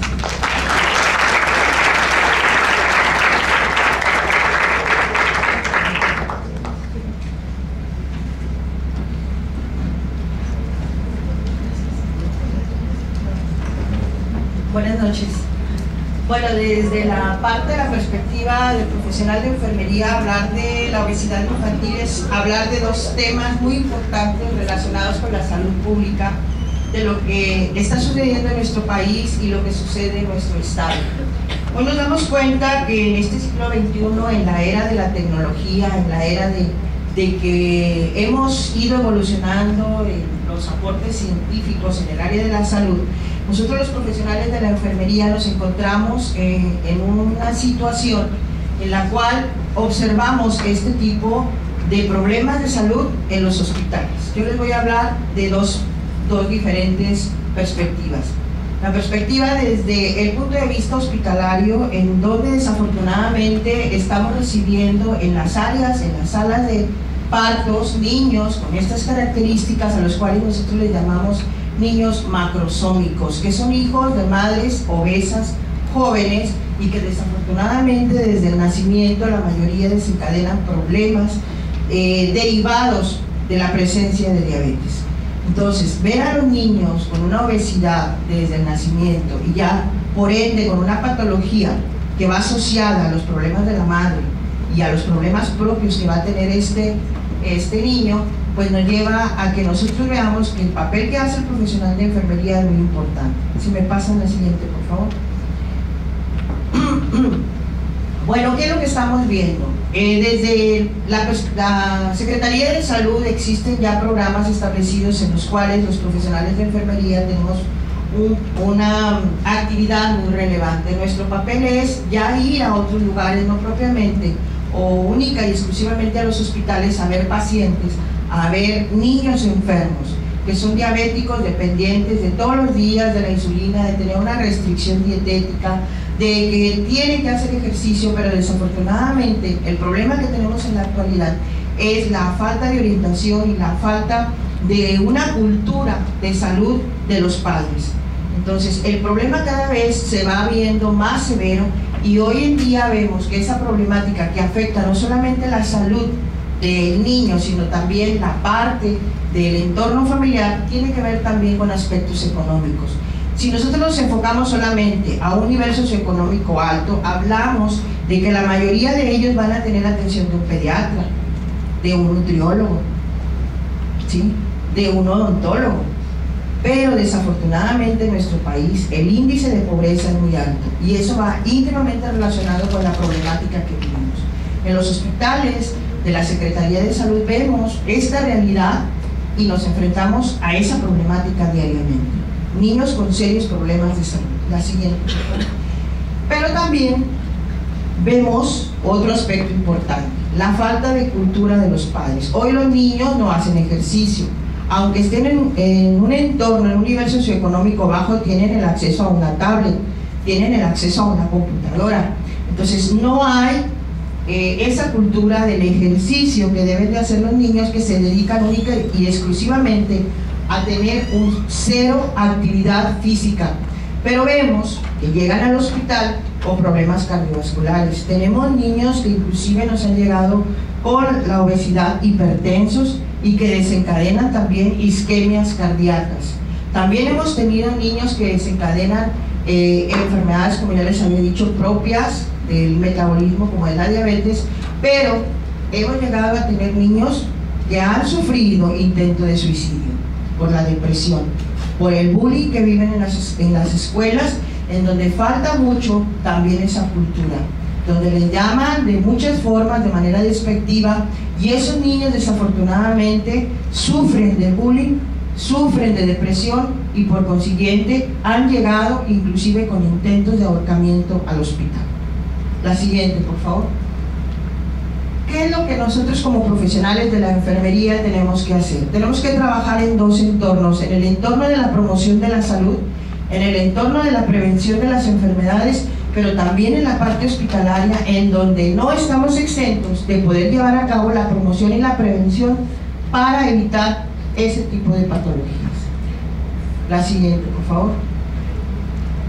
Buenas noches. Bueno, desde la parte de la perspectiva del profesional de enfermería, hablar de la obesidad infantil es hablar de dos temas muy importantes relacionados con la salud pública, de lo que está sucediendo en nuestro país y lo que sucede en nuestro estado. Hoy nos damos cuenta que en este siglo XXI, en la era de la tecnología, en la era de que hemos ido evolucionando en los aportes científicos en el área de la salud, nosotros los profesionales de la enfermería nos encontramos en una situación en la cual observamos este tipo de problemas de salud en los hospitales. Yo les voy a hablar de dos diferentes perspectivas. La perspectiva desde el punto de vista hospitalario, en donde desafortunadamente estamos recibiendo en las áreas, en las salas de partos, niños con estas características a los cuales nosotros les llamamos niños macrosómicos, que son hijos de madres obesas, jóvenes, y que desafortunadamente desde el nacimiento la mayoría desencadenan problemas derivados de la presencia de diabetes. Entonces, ver a los niños con una obesidad desde el nacimiento y ya por ende con una patología que va asociada a los problemas de la madre y a los problemas propios que va a tener este niño, pues nos lleva a que nosotros veamos que el papel que hace el profesional de enfermería es muy importante. Si me pasan la siguiente, por favor. Bueno, ¿qué es lo que estamos viendo? Desde la Secretaría de Salud existen ya programas establecidos en los cuales los profesionales de enfermería tenemos una actividad muy relevante. Nuestro papel es ya ir a otros lugares, no propiamente o única y exclusivamente a los hospitales, a ver pacientes, a ver niños enfermos que son diabéticos, dependientes de todos los días de la insulina, de tener una restricción dietética, de que tienen que hacer ejercicio, pero desafortunadamente el problema que tenemos en la actualidad es la falta de orientación y la falta de una cultura de salud de los padres. Entonces el problema cada vez se va viendo más severo y hoy en día vemos que esa problemática que afecta no solamente la salud del niño, sino también la parte del entorno familiar, tiene que ver también con aspectos económicos. Si nosotros nos enfocamos solamente a un nivel socioeconómico alto, hablamos de que la mayoría de ellos van a tener atención de un pediatra, de un nutriólogo, ¿sí?, de un odontólogo. Pero desafortunadamente en nuestro país el índice de pobreza es muy alto y eso va íntimamente relacionado con la problemática que vivimos. En los hospitales de la Secretaría de Salud vemos esta realidad y nos enfrentamos a esa problemática diariamente. Niños con serios problemas de salud. La siguiente. Pero también vemos otro aspecto importante, la falta de cultura de los padres. Hoy los niños no hacen ejercicio. Aunque estén en un entorno, en un nivel socioeconómico bajo, tienen el acceso a una tablet, tienen el acceso a una computadora. Entonces no hay esa cultura del ejercicio que deben de hacer los niños, que se dedican única y exclusivamente a tener un cero actividad física. Pero vemos que llegan al hospital con problemas cardiovasculares. Tenemos niños que inclusive nos han llegado con la obesidad, hipertensos, y que desencadenan también isquemias cardíacas. También hemos tenido niños que desencadenan enfermedades, como ya les había dicho, propias del metabolismo, como es la diabetes, pero hemos llegado a tener niños que han sufrido intento de suicidio por la depresión, por el bullying que viven en las escuelas, en donde falta mucho también esa cultura, donde les llaman de muchas formas, de manera despectiva, y esos niños desafortunadamente sufren de bullying, sufren de depresión y por consiguiente han llegado inclusive con intentos de ahorcamiento al hospital. La siguiente, por favor. ¿Qué es lo que nosotros como profesionales de la enfermería tenemos que hacer? Tenemos que trabajar en dos entornos, en el entorno de la promoción de la salud, en el entorno de la prevención de las enfermedades, pero también en la parte hospitalaria, en donde no estamos exentos de poder llevar a cabo la promoción y la prevención para evitar ese tipo de patologías. La siguiente, por favor.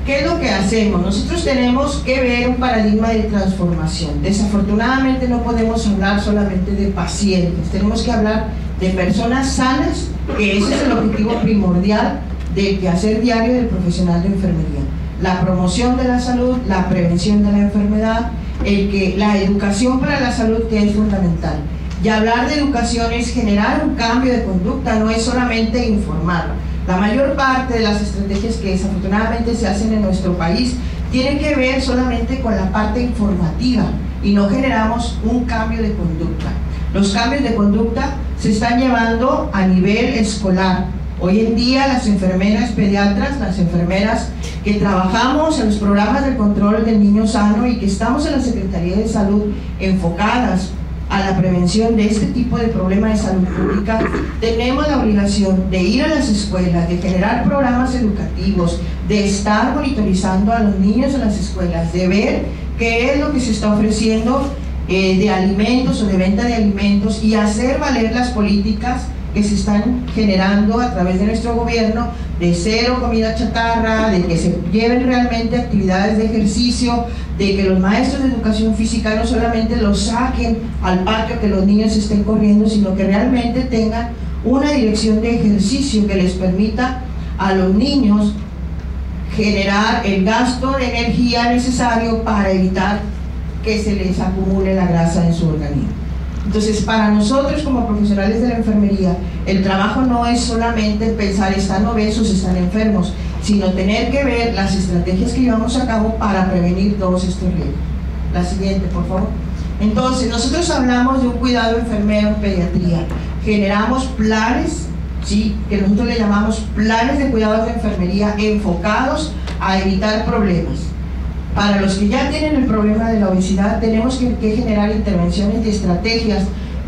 ¿Qué es lo que hacemos? Nosotros tenemos que ver un paradigma de transformación. Desafortunadamente no podemos hablar solamente de pacientes, tenemos que hablar de personas sanas, que ese es el objetivo primordial del quehacer diario del profesional de enfermería. La promoción de la salud, la prevención de la enfermedad, la educación para la salud, que es fundamental. Y hablar de educación es generar un cambio de conducta, no es solamente informar. La mayor parte de las estrategias que desafortunadamente se hacen en nuestro país tienen que ver solamente con la parte informativa y no generamos un cambio de conducta. Los cambios de conducta se están llevando a nivel escolar. Hoy en día las enfermeras pediatras, las enfermeras que trabajamos en los programas de control del niño sano y que estamos en la Secretaría de Salud enfocadas a la prevención de este tipo de problemas de salud pública, tenemos la obligación de ir a las escuelas, de generar programas educativos, de estar monitorizando a los niños en las escuelas, de ver qué es lo que se está ofreciendo de alimentos o de venta de alimentos y hacer valer las políticas que se están generando a través de nuestro gobierno, de cero comida chatarra, de que se lleven realmente actividades de ejercicio, de que los maestros de educación física no solamente los saquen al patio que los niños estén corriendo, sino que realmente tengan una dirección de ejercicio que les permita a los niños generar el gasto de energía necesario para evitar que se les acumule la grasa en su organismo. Entonces, para nosotros como profesionales de la enfermería, el trabajo no es solamente pensar están obesos, están enfermos, sino tener que ver las estrategias que llevamos a cabo para prevenir todos estos riesgos. La siguiente, por favor. Entonces, nosotros hablamos de un cuidado enfermero en pediatría. Generamos planes, ¿sí?, que nosotros le llamamos planes de cuidados de enfermería enfocados a evitar problemas. Para los que ya tienen el problema de la obesidad, tenemos que generar intervenciones y estrategias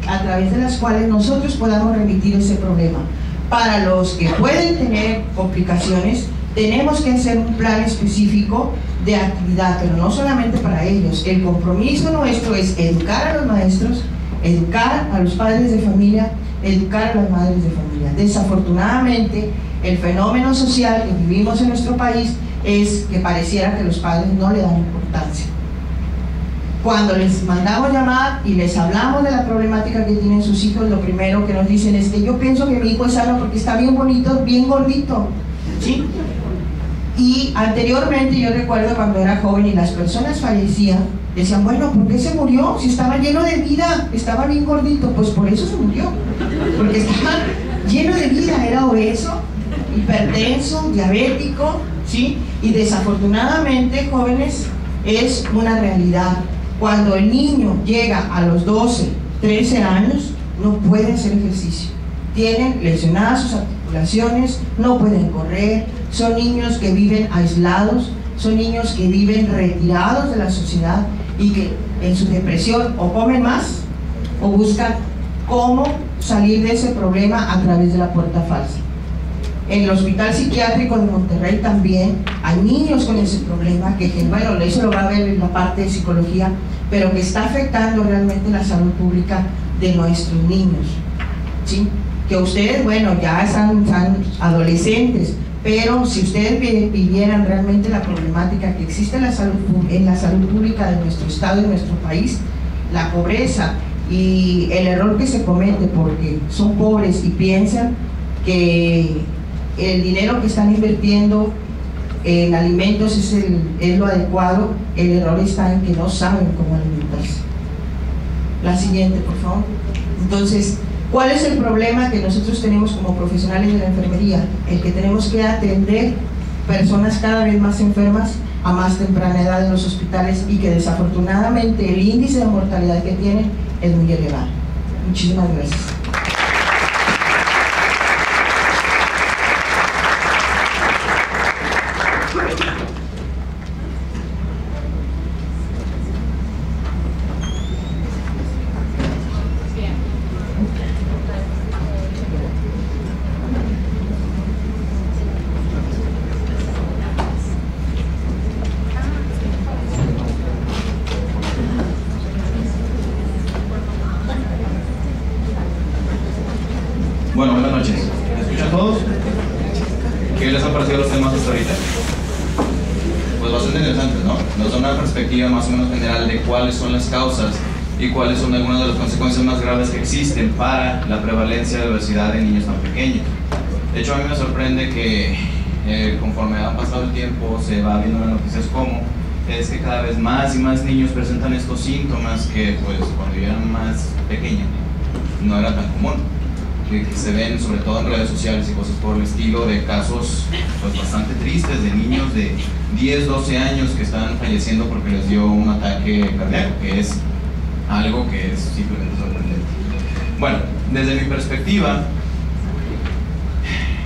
a través de las cuales nosotros podamos remitir ese problema. Para los que pueden tener complicaciones, tenemos que hacer un plan específico de actividad, pero no solamente para ellos. El compromiso nuestro es educar a los maestros, educar a los padres de familia, educar a las madres de familia. Desafortunadamente, el fenómeno social que vivimos en nuestro país es que pareciera que los padres no le dan importancia. Cuando les mandamos llamar y les hablamos de la problemática que tienen sus hijos, lo primero que nos dicen es que yo pienso que mi hijo es sano porque está bien bonito, bien gordito, ¿sí? Y anteriormente yo recuerdo cuando era joven y las personas fallecían, decían, bueno, ¿por qué se murió? Si estaba lleno de vida, estaba bien gordito. Pues por eso se murió, porque estaba lleno de vida, era obeso, hipertenso, diabético, ¿sí? Y desafortunadamente, jóvenes, es una realidad. Cuando el niño llega a los 12, 13 años, no puede hacer ejercicio. Tienen lesionadas sus articulaciones, no pueden correr, son niños que viven aislados, son niños que viven retirados de la sociedad y que en su depresión o comen más o buscan cómo salir de ese problema a través de la puerta falsa. En el Hospital Psiquiátrico de Monterrey también hay niños con ese problema que, bueno, eso lo va a ver en la parte de psicología, pero que está afectando realmente la salud pública de nuestros niños, ¿sí? Que ustedes, bueno, ya están adolescentes, pero si ustedes vivieran realmente la problemática que existe en la salud pública de nuestro estado y de nuestro país, la pobreza y el error que se comete porque son pobres y piensan que el dinero que están invirtiendo en alimentos es lo adecuado, el error está en que no saben cómo alimentarse. La siguiente, por favor. Entonces, ¿cuál es el problema que nosotros tenemos como profesionales de la enfermería? El que tenemos que atender personas cada vez más enfermas a más temprana edad en los hospitales y que desafortunadamente el índice de mortalidad que tienen es muy elevado. Muchísimas gracias. Bueno, buenas noches. ¿Me escuchan todos? ¿Qué les han parecido los temas hasta ahorita? Pues bastante interesantes, ¿no? Nos da una perspectiva más o menos general de cuáles son las causas y cuáles son algunas de las consecuencias más graves que existen para la prevalencia de obesidad en niños tan pequeños. De hecho, a mí me sorprende que conforme ha pasado el tiempo se va viendo las noticias como es que cada vez más y más niños presentan estos síntomas que pues cuando yo era más pequeño no era tan común. Que se ven sobre todo en redes sociales y cosas por el estilo de casos pues, bastante tristes de niños de 10, 12 años que están falleciendo porque les dio un ataque cardíaco, que es algo que es simplemente sorprendente. Bueno, desde mi perspectiva,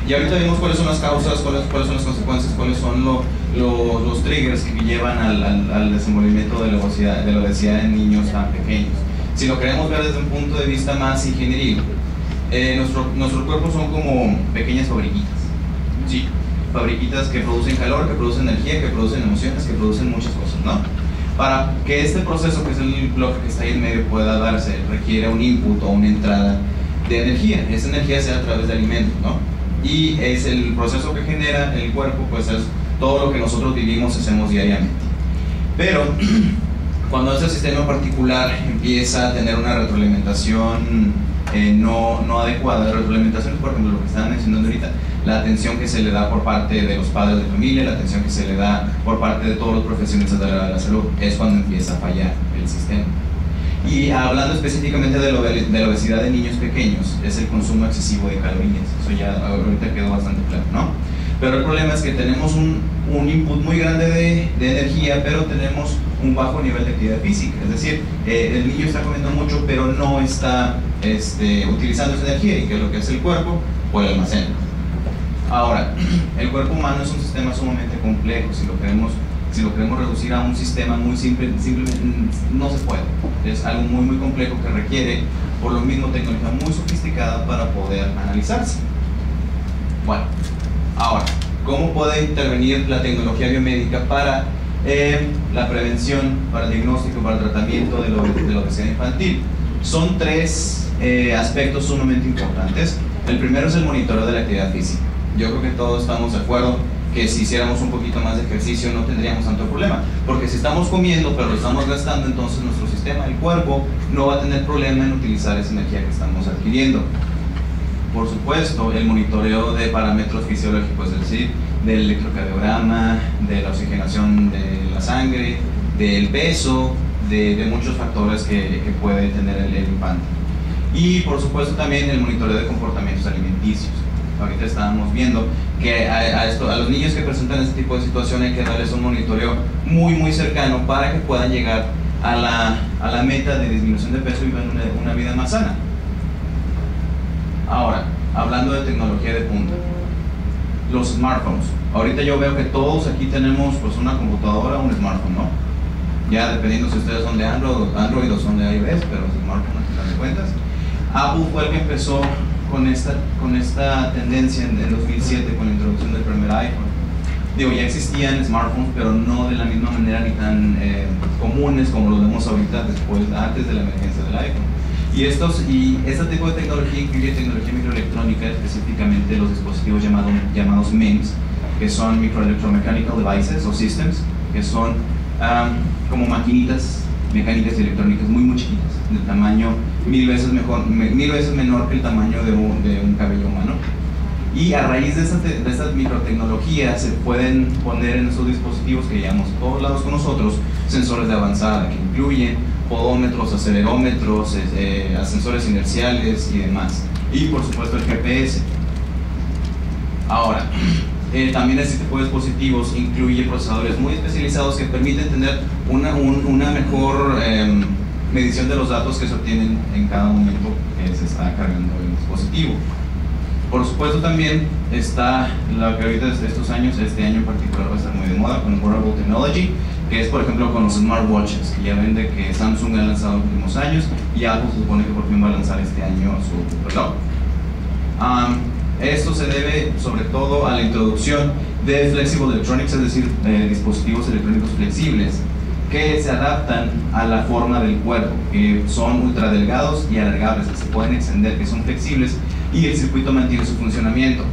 ya ahorita vimos cuáles son las causas, cuáles son las consecuencias, cuáles son los triggers que llevan al desenvolvimiento de la obesidad en niños tan pequeños. Si lo queremos ver desde un punto de vista más ingenieril, nuestros cuerpos son como pequeñas fabriquitas, ¿sí? Fabriquitas que producen calor, que producen energía, que producen emociones, que producen muchas cosas, ¿no? Para que este proceso, que es el bloque que está ahí en medio, pueda darse, requiere un input o una entrada de energía. Esa energía se da a través de alimentos, ¿no? Y es el proceso que genera el cuerpo, pues es todo lo que nosotros vivimos, hacemos diariamente. Pero cuando este sistema en particular empieza a tener una retroalimentación no adecuada, la retroalimentación es, por ejemplo, lo que estaban mencionando ahorita, la atención que se le da por parte de los padres de familia, la atención que se le da por parte de todos los profesionales de la salud, es cuando empieza a fallar el sistema. Y hablando específicamente de la obesidad de niños pequeños, es el consumo excesivo de calorías. Eso ya ahorita quedó bastante claro, ¿no? Pero el problema es que tenemos un input muy grande de energía, pero tenemos un bajo nivel de actividad física. Es decir, el niño está comiendo mucho, pero no está utilizando esa energía. ¿Y qué es lo que hace el cuerpo? Pues la almacena. Ahora, el cuerpo humano es un sistema sumamente complejo. Si lo queremos reducir a un sistema muy simple, simplemente no se puede. Es algo muy complejo que requiere, por lo mismo, tecnología muy sofisticada para poder analizarse. Bueno, ahora, ¿cómo puede intervenir la tecnología biomédica para la prevención, para el diagnóstico, para el tratamiento de la obesidad infantil? Son tres aspectos sumamente importantes. El primero es el monitoreo de la actividad física. Yo creo que todos estamos de acuerdo que si hiciéramos un poquito más de ejercicio no tendríamos tanto problema, porque si estamos comiendo pero lo estamos gastando, entonces nuestro sistema, el cuerpo, no va a tener problema en utilizar esa energía que estamos adquiriendo. Por supuesto, el monitoreo de parámetros fisiológicos, es decir, del electrocardiograma, de la oxigenación de la sangre, del peso, de muchos factores que puede tener el infante. Y por supuesto también el monitoreo de comportamientos alimenticios. Ahorita estábamos viendo que a los niños que presentan este tipo de situación hay que darles un monitoreo muy cercano para que puedan llegar a la meta de disminución de peso y vivan una vida más sana. Ahora, hablando de tecnología de punta, los smartphones. Ahorita yo veo que todos aquí tenemos pues una computadora o un smartphone, ¿no? Ya dependiendo si ustedes son de Android o son de iOS, pero los smartphones, al final de cuentas. Apple fue el que empezó con esta tendencia en el 2007 con la introducción del primer iPhone. Digo, ya existían smartphones, pero no de la misma manera ni tan comunes como los vemos ahorita, antes de la emergencia del iPhone. Y este tipo de tecnología incluye tecnología microelectrónica, específicamente los dispositivos llamados MEMS, que son Microelectromechanical Devices o Systems, que son como maquinitas mecánicas y electrónicas muy chiquitas, de tamaño 1000 veces menor que el tamaño de un cabello humano. Y a raíz de estas microtecnologías se pueden poner en esos dispositivos que llevamos a todos lados con nosotros sensores de avanzada que incluyen podómetros, acelerómetros, ascensores inerciales y demás. Y por supuesto el GPS. Ahora, también este tipo de dispositivos incluye procesadores muy especializados que permiten tener una mejor medición de los datos que se obtienen en cada momento que se está cargando el dispositivo. Por supuesto también está lo que ahorita estos años, este año en particular va a estar muy de moda con Wearable Technology, que es por ejemplo con los smartwatches, que ya ven de que Samsung ha lanzado en los últimos años y Apple se supone que por fin va a lanzar este año su reloj. Esto se debe sobre todo a la introducción de Flexible Electronics, es decir, dispositivos electrónicos flexibles que se adaptan a la forma del cuerpo, que son ultra delgados y alargables, que se pueden extender, que son flexibles y el circuito mantiene su funcionamiento.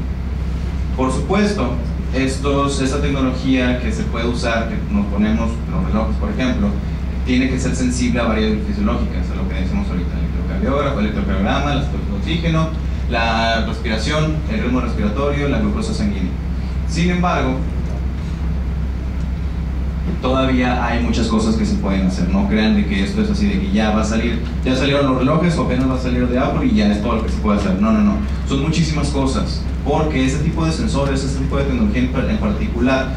Por supuesto, esta tecnología que se puede usar, que nos ponemos los relojes por ejemplo, tiene que ser sensible a variables fisiológicas, a lo que decimos ahorita, el electrocardiograma, el oxígeno, la respiración, el ritmo respiratorio, la glucosa sanguínea. Sin embargo, todavía hay muchas cosas que se pueden hacer. No crean de que esto es así de que ya va a salir, ya salieron los relojes o apenas va a salir de Apple y ya es todo lo que se puede hacer. No, son muchísimas cosas, porque este tipo de sensores, este tipo de tecnología en particular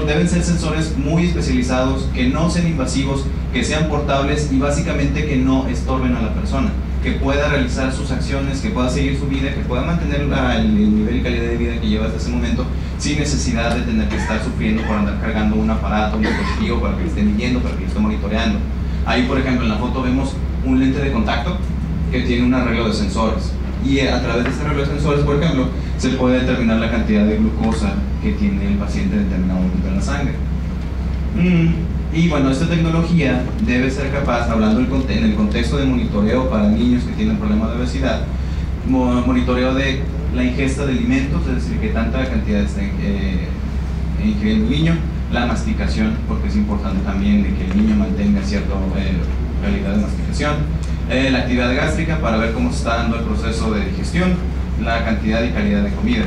deben ser sensores muy especializados, que no sean invasivos, que sean portables y básicamente que no estorben a la persona, que pueda realizar sus acciones, que pueda seguir su vida, que pueda mantener el nivel y calidad de vida que lleva hasta ese momento sin necesidad de tener que estar sufriendo por andar cargando un aparato, un dispositivo para que le esté midiendo, para que le esté monitoreando. Ahí por ejemplo en la foto vemos un lente de contacto que tiene un arreglo de sensores y a través de ese arreglo de sensores por ejemplo se puede determinar la cantidad de glucosa que tiene el paciente en determinado momento en la sangre. Y bueno, esta tecnología debe ser capaz, hablando en el contexto de monitoreo para niños que tienen problemas de obesidad, monitoreo de la ingesta de alimentos, es decir, que tanta cantidad está ingiriendo el niño, la masticación, porque es importante también de que el niño mantenga cierta calidad de masticación, la actividad gástrica para ver cómo se está dando el proceso de digestión, la cantidad y calidad de comida,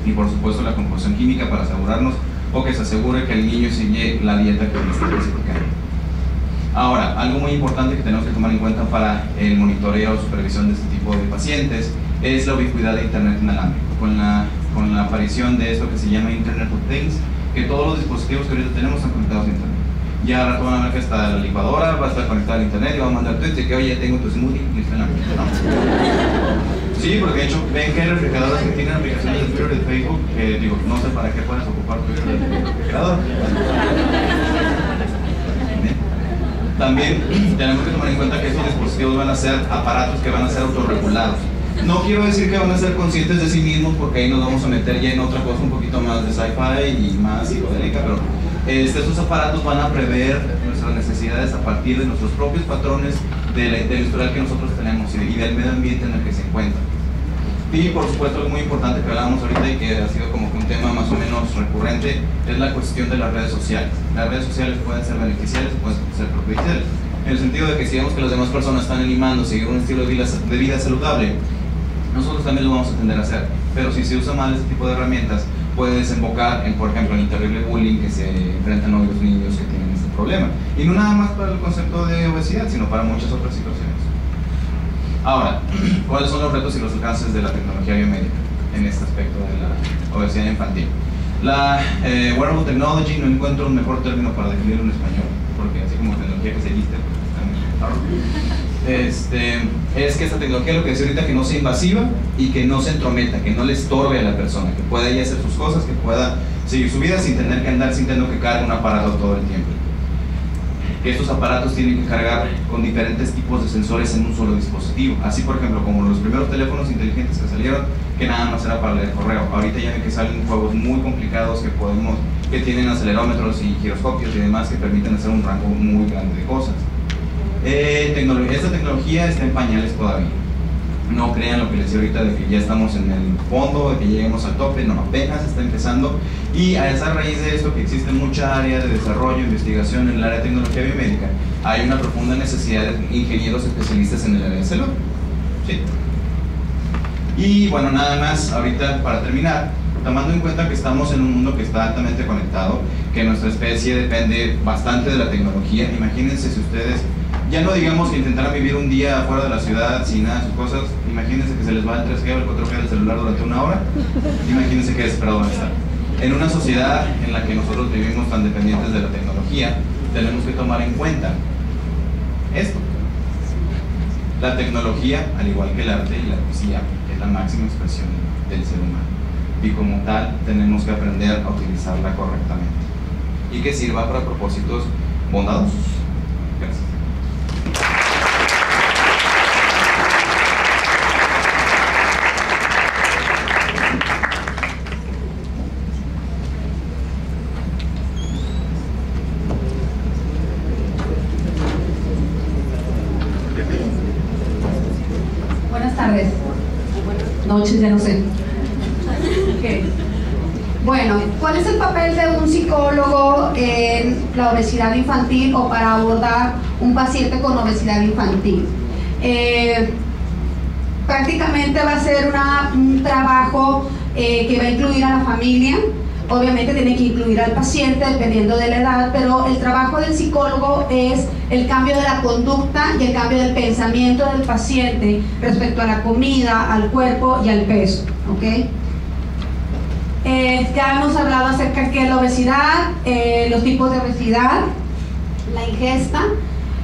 y por supuesto la composición química para asegurarnos o que se asegure que el niño sigue la dieta que le está especificando. Ahora, algo muy importante que tenemos que tomar en cuenta para el monitoreo o supervisión de este tipo de pacientes es la ubicuidad de Internet inalámbrico, con la aparición de esto que se llama Internet of Things, que todos los dispositivos que ahorita tenemos están conectados a Internet. Ya al rato van a ver que hasta la licuadora va a estar conectada al Internet y va a mandar tweets de que oye, tengo tu smoothie listo en la mesa, ¿no? Sí, porque de hecho ven que hay refrigeradoras que tienen aplicaciones de Twitter, de Facebook, que digo, no sé para qué puedes ocupar Twitter del refrigerador. También tenemos que tomar en cuenta que estos dispositivos van a ser aparatos que van a ser autorregulados. No quiero decir que van a ser conscientes de sí mismos, porque ahí nos vamos a meter ya en otra cosa un poquito más de sci-fi y más psicodélica, pero estos aparatos van a prever nuestras necesidades a partir de nuestros propios patrones del historial que nosotros tenemos y del medio ambiente en el que se encuentran. Y por supuesto, algo muy importante que hablábamos ahorita y que ha sido como que un tema más o menos recurrente es la cuestión de las redes sociales. Las redes sociales pueden ser beneficiales o pueden ser perjudiciales, en el sentido de que si vemos que las demás personas están animando a seguir un estilo de vida saludable, nosotros también lo vamos a tender a hacer. Pero si se usa mal este tipo de herramientas, puede desembocar en, por ejemplo, en el terrible bullying que se enfrentan hoy los niños que tienen este problema. Y no nada más para el concepto de obesidad, sino para muchas otras situaciones. Ahora, ¿cuáles son los retos y los alcances de la tecnología biomédica en este aspecto de la obesidad infantil? La wearable technology, no encuentro un mejor término para definirlo en español, porque así como tecnología que se liste, pues está muy es que esta tecnología, lo que decía ahorita, que no sea invasiva y que no se entrometa, que no le estorbe a la persona, que pueda ella hacer sus cosas, que pueda seguir su vida sin tener que andar sintiendo que carga un aparato todo el tiempo. Que estos aparatos tienen que cargar con diferentes tipos de sensores en un solo dispositivo. Así, por ejemplo, como los primeros teléfonos inteligentes que salieron, que nada más era para leer correo. Ahorita ya ven que salen juegos muy complicados que tienen acelerómetros y giroscopios y demás que permiten hacer un rango muy grande de cosas. Esta tecnología está en pañales todavía. No crean lo que les decía ahorita de que ya estamos en el fondo, de que lleguemos al tope, no, apenas está empezando. Y a esa raíz de esto, que existe mucha área de desarrollo, investigación en el área de tecnología biomédica, hay una profunda necesidad de ingenieros especialistas en el área de salud. ¿Sí? Y bueno, nada más ahorita para terminar, tomando en cuenta que estamos en un mundo que está altamente conectado, que nuestra especie depende bastante de la tecnología. Imagínense si ustedes, ya no digamos que intentaran vivir un día fuera de la ciudad sin nada de sus cosas, imagínense que se les va el 3G o el 4G del celular durante una hora, imagínense qué desesperado van a estar. En una sociedad en la que nosotros vivimos tan dependientes de la tecnología, tenemos que tomar en cuenta esto. La tecnología, al igual que el arte y la poesía, es la máxima expresión del ser humano. Y como tal, tenemos que aprender a utilizarla correctamente. Y que sirva para propósitos bondadosos. Gracias. Buenas tardes. Noches, ya no sé. Okay. Bueno, ¿cuál es el papel de un psicólogo en la obesidad infantil o para abordar un paciente con obesidad infantil? Prácticamente va a ser un trabajo que va a incluir a la familia. Obviamente tiene que incluir al paciente dependiendo de la edad, pero el trabajo del psicólogo es el cambio de la conducta y el cambio del pensamiento del paciente respecto a la comida, al cuerpo y al peso, ¿ok? Ya hemos hablado acerca de la obesidad, los tipos de obesidad, la ingesta,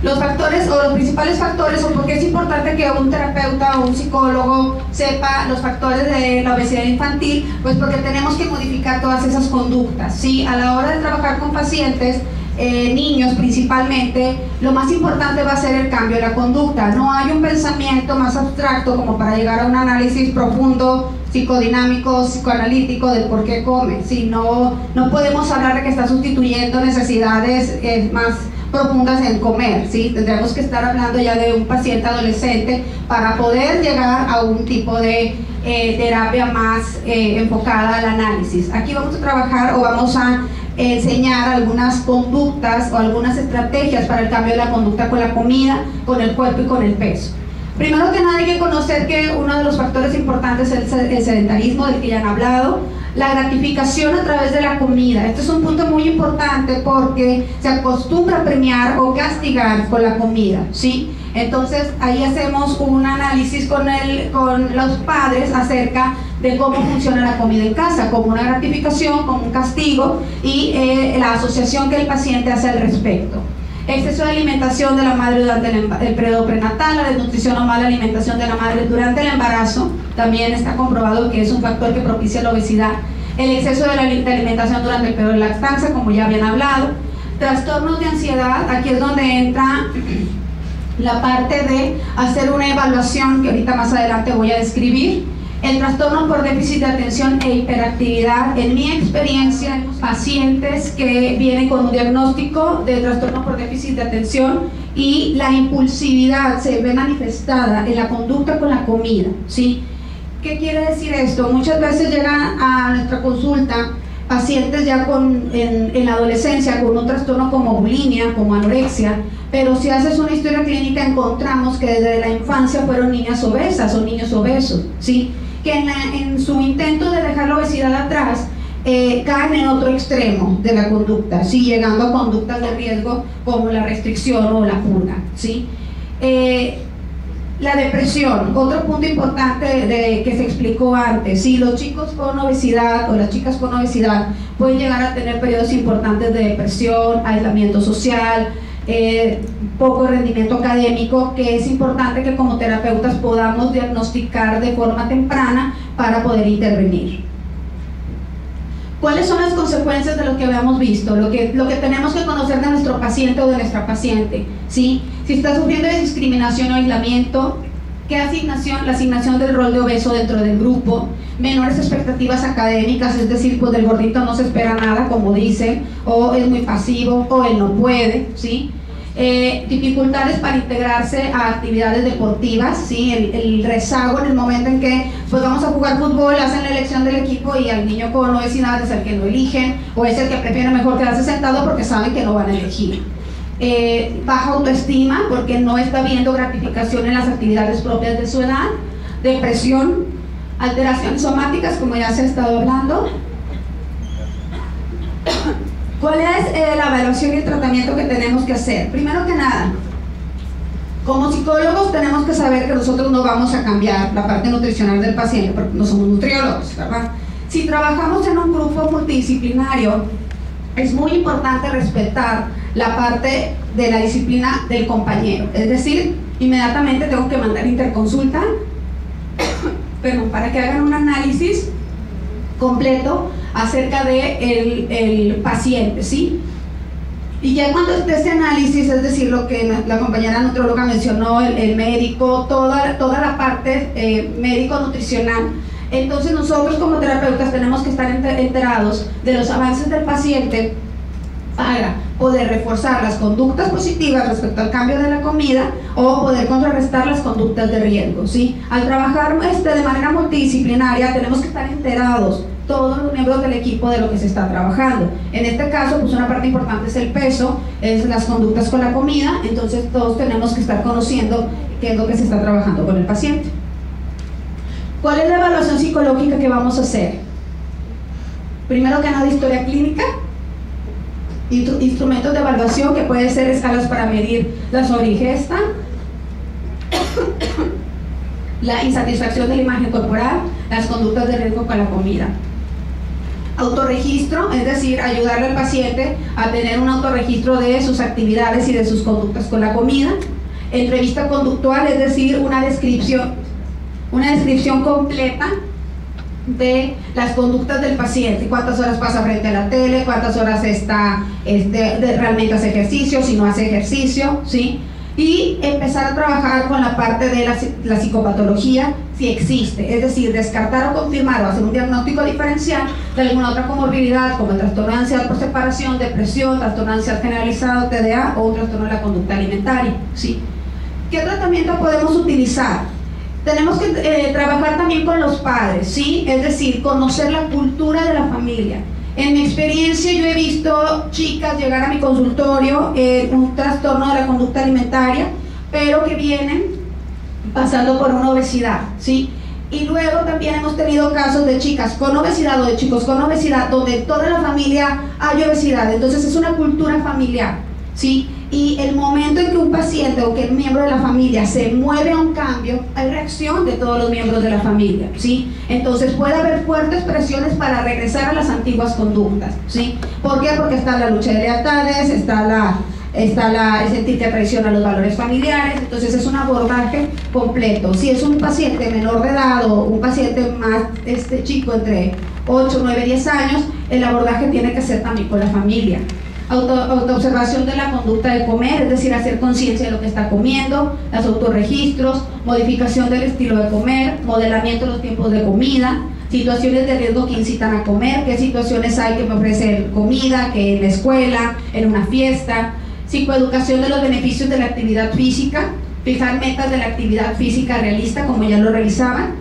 los factores o los principales factores, o por qué es importante que un terapeuta o un psicólogo sepa los factores de la obesidad infantil. Pues porque tenemos que modificar todas esas conductas, ¿sí? A la hora de trabajar con pacientes, niños principalmente, lo más importante va a ser el cambio de la conducta. No hay un pensamiento más abstracto como para llegar a un análisis profundo, psicodinámico, psicoanalítico del por qué come. ¿Sí? No podemos hablar de que está sustituyendo necesidades más profundas en comer, ¿sí? Tendríamos que estar hablando ya de un paciente adolescente para poder llegar a un tipo de terapia más enfocada al análisis. Aquí vamos a trabajar o vamos a enseñar algunas conductas o algunas estrategias para el cambio de la conducta con la comida, con el cuerpo y con el peso. Primero que nada hay que conocer que uno de los factores importantes es el sedentarismo, del que ya han hablado, la gratificación a través de la comida. Este es un punto muy importante porque se acostumbra a premiar o castigar con la comida, ¿sí? Entonces ahí hacemos un análisis con los padres acerca de cómo funciona la comida en casa, como una gratificación, como un castigo y la asociación que el paciente hace al respecto. Exceso de alimentación de la madre durante el periodo prenatal, la desnutrición o mala alimentación de la madre durante el embarazo, también está comprobado que es un factor que propicia la obesidad. El exceso de alimentación durante el periodo de lactancia, como ya habían hablado. Trastornos de ansiedad, aquí es donde entra la parte de hacer una evaluación que ahorita más adelante voy a describir. El trastorno por déficit de atención e hiperactividad, en mi experiencia, pacientes que vienen con un diagnóstico de trastorno por déficit de atención y la impulsividad se ve manifestada en la conducta con la comida, ¿sí? ¿Qué quiere decir esto? Muchas veces llegan a nuestra consulta pacientes ya en la adolescencia con un trastorno como bulimia, como anorexia, pero si haces una historia clínica encontramos que desde la infancia fueron niñas obesas o niños obesos, ¿sí? Que en su intento de dejar la obesidad atrás caen en otro extremo de la conducta, ¿sí? Llegando a conductas de riesgo como la restricción o la purga, ¿sí? La depresión, otro punto importante que se explicó antes, ¿sí? Los chicos con obesidad o las chicas con obesidad pueden llegar a tener periodos importantes de depresión, aislamiento social, poco rendimiento académico, que es importante que como terapeutas podamos diagnosticar de forma temprana para poder intervenir. ¿Cuáles son las consecuencias de lo que habíamos visto? Lo que tenemos que conocer de nuestro paciente o de nuestra paciente, ¿sí? Si está sufriendo de discriminación o aislamiento, ¿qué asignación? La asignación del rol de obeso dentro del grupo, menores expectativas académicas, es decir, pues del gordito no se espera nada, como dicen, o es muy pasivo, o él no puede, ¿sí? Dificultades para integrarse a actividades deportivas, ¿sí? El rezago en el momento en que pues vamos a jugar fútbol, hacen la elección del equipo y al niño con obesidad es el que no eligen, o es el que prefiere mejor quedarse sentado porque saben que no van a elegir. Baja autoestima porque no está viendo gratificación en las actividades propias de su edad. Depresión, alteraciones somáticas, como ya se ha estado hablando. ¿Cuál es la evaluación y el tratamiento que tenemos que hacer? Primero que nada, como psicólogos tenemos que saber que nosotros no vamos a cambiar la parte nutricional del paciente porque no somos nutriólogos, ¿verdad? Si trabajamos en un grupo multidisciplinario, es muy importante respetar la parte de la disciplina del compañero, es decir, inmediatamente tengo que mandar interconsulta para que hagan un análisis completo acerca de el paciente, ¿sí? Y ya cuando esté ese análisis, es decir, lo que la compañera nutróloga mencionó, el médico, toda la parte médico-nutricional, entonces nosotros como terapeutas tenemos que estar enterados de los avances del paciente para poder reforzar las conductas positivas respecto al cambio de la comida o poder contrarrestar las conductas de riesgo, ¿sí? Al trabajar de manera multidisciplinaria tenemos que estar enterados todos los miembros del equipo de lo que se está trabajando. En este caso, pues una parte importante es el peso, es las conductas con la comida, entonces todos tenemos que estar conociendo qué es lo que se está trabajando con el paciente. ¿Cuál es la evaluación psicológica que vamos a hacer? Primero que nada, historia clínica, instrumentos de evaluación que pueden ser escalas para medir la sobreingesta, la insatisfacción de la imagen corporal, las conductas de riesgo con la comida. Autorregistro, es decir, ayudarle al paciente a tener un autorregistro de sus actividades y de sus conductas con la comida. Entrevista conductual, es decir, una descripción completa de las conductas del paciente, cuántas horas pasa frente a la tele, cuántas horas está realmente hace ejercicio, si no hace ejercicio, ¿sí? y empezar a trabajar con la parte de la psicopatología, si existe, es decir, descartar o confirmar o hacer un diagnóstico diferencial de alguna otra comorbilidad como el trastorno de ansiedad por separación, depresión, trastorno de ansiedad generalizado, TDA o un trastorno de la conducta alimentaria, ¿sí? ¿Qué tratamiento podemos utilizar? Tenemos que trabajar también con los padres, ¿sí? Es decir, conocer la cultura de la familia. En mi experiencia yo he visto chicas llegar a mi consultorio en un trastorno de la conducta alimentaria, pero que vienen pasando por una obesidad, ¿sí? Y luego también hemos tenido casos de chicas con obesidad o de chicos con obesidad donde en toda la familia hay obesidad, entonces es una cultura familiar, ¿sí? Y el momento en que un paciente o que el miembro de la familia se mueve a un cambio, hay reacción de todos los miembros de la familia, ¿sí? Entonces puede haber fuertes presiones para regresar a las antiguas conductas, ¿sí? ¿Por qué? Porque está la lucha de lealtades, está el sentir que traiciona los valores familiares, entonces es un abordaje completo. Si es un paciente menor de edad o un paciente más chico, entre 8, 9, 10 años, el abordaje tiene que ser también con la familia. Autoobservación de la conducta de comer, es decir, hacer conciencia de lo que está comiendo, los autorregistros, modificación del estilo de comer, modelamiento de los tiempos de comida, situaciones de riesgo que incitan a comer, qué situaciones hay que me ofrecen comida, que en la escuela, en una fiesta, psicoeducación de los beneficios de la actividad física, fijar metas de la actividad física realista, como ya lo realizaban,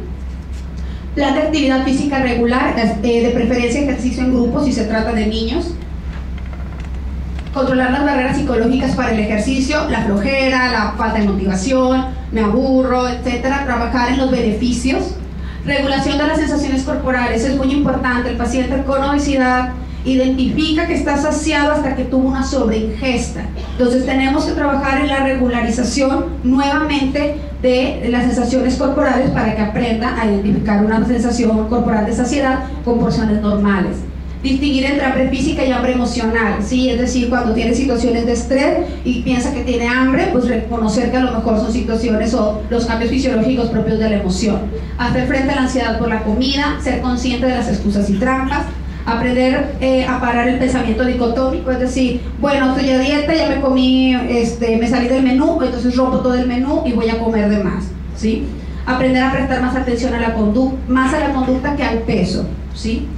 plan de actividad física regular, de preferencia ejercicio en grupo si se trata de niños, controlar las barreras psicológicas para el ejercicio, la flojera, la falta de motivación, me aburro, etcétera, trabajar en los beneficios, regulación de las sensaciones corporales, es muy importante. El paciente con obesidad identifica que está saciado hasta que tuvo una sobreingesta, entonces tenemos que trabajar en la regularización nuevamente de las sensaciones corporales para que aprenda a identificar una sensación corporal de saciedad con porciones normales. Distinguir entre hambre física y hambre emocional, ¿sí? Es decir, cuando tiene situaciones de estrés y piensa que tiene hambre, pues reconocer que a lo mejor son situaciones o los cambios fisiológicos propios de la emoción. Hacer frente a la ansiedad por la comida, ser consciente de las excusas y trampas, aprender a parar el pensamiento dicotómico, es decir, bueno, estoy a dieta, ya me comí, me salí del menú, entonces rompo todo el menú y voy a comer de más, ¿sí? Aprender a prestar más atención a la conducta que al peso, ¿sí?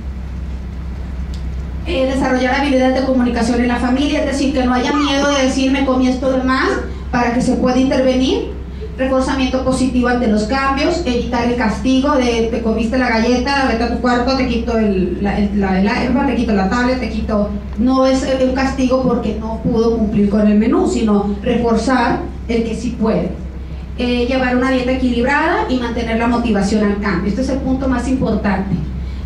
Desarrollar habilidades de comunicación en la familia, es decir, que no haya miedo de decir me comí esto de más para que se pueda intervenir. Reforzamiento positivo ante los cambios, evitar el castigo de te comiste la galleta, vete a tu cuarto, te quito la herba, te quito la tablet, no es un castigo porque no pudo cumplir con el menú, sino reforzar el que sí puede. Llevar una dieta equilibrada y mantener la motivación al cambio, este es el punto más importante.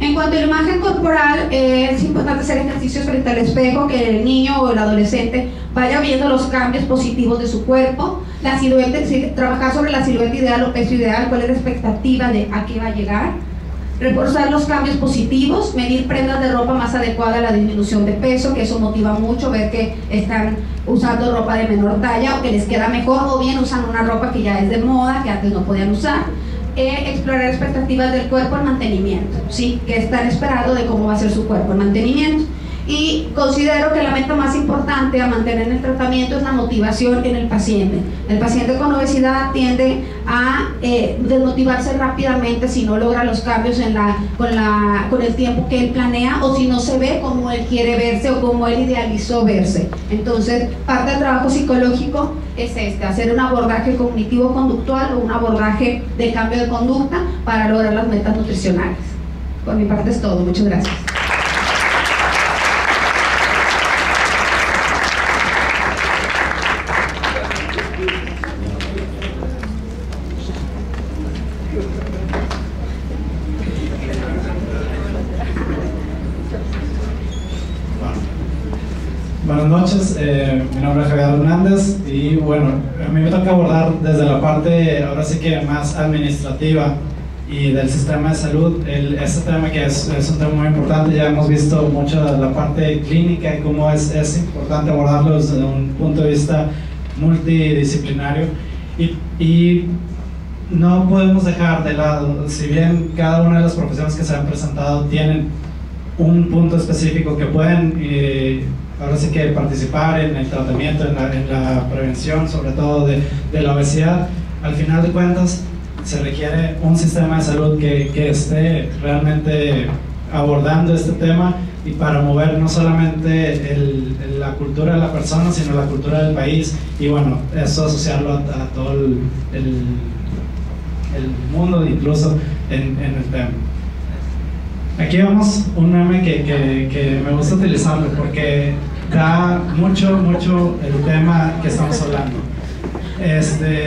En cuanto a la imagen corporal, es importante hacer ejercicios frente al espejo, que el niño o el adolescente vaya viendo los cambios positivos de su cuerpo, la silueta, trabajar sobre la silueta ideal o peso ideal, cuál es la expectativa de a qué va a llegar, reforzar los cambios positivos, medir prendas de ropa más adecuada a la disminución de peso, que eso motiva mucho, ver que están usando ropa de menor talla o que les queda mejor, o bien usan una ropa que ya es de moda, que antes no podían usar. Explorar expectativas del cuerpo en mantenimiento, ¿sí? Que están esperando de cómo va a ser su cuerpo en mantenimiento. Y considero que la meta más importante a mantener en el tratamiento es la motivación en el paciente. El paciente con obesidad tiende a desmotivarse rápidamente si no logra los cambios con el tiempo que él planea, o si no se ve como él quiere verse o como él idealizó verse. Entonces, parte del trabajo psicológico es hacer un abordaje cognitivo-conductual o un abordaje de cambio de conducta para lograr las metas nutricionales. Por mi parte es todo. Muchas gracias. Buenas noches, mi nombre es Javier Hernández y bueno, a mí me toca abordar desde la parte ahora sí que más administrativa y del sistema de salud, este tema que es un tema muy importante. Ya hemos visto mucho la parte clínica y cómo es importante abordarlo desde un punto de vista multidisciplinario y no podemos dejar de lado, si bien cada una de las profesiones que se han presentado tienen un punto específico que pueden ahora sí que participar en el tratamiento, en la prevención, sobre todo de la obesidad. Al final de cuentas, se requiere un sistema de salud que esté realmente abordando este tema, y para mover no solamente la cultura de la persona, sino la cultura del país, y bueno, eso asociarlo a todo el mundo, incluso en el tema. Aquí vemos un meme que me gusta utilizarlo porque da mucho el tema que estamos hablando.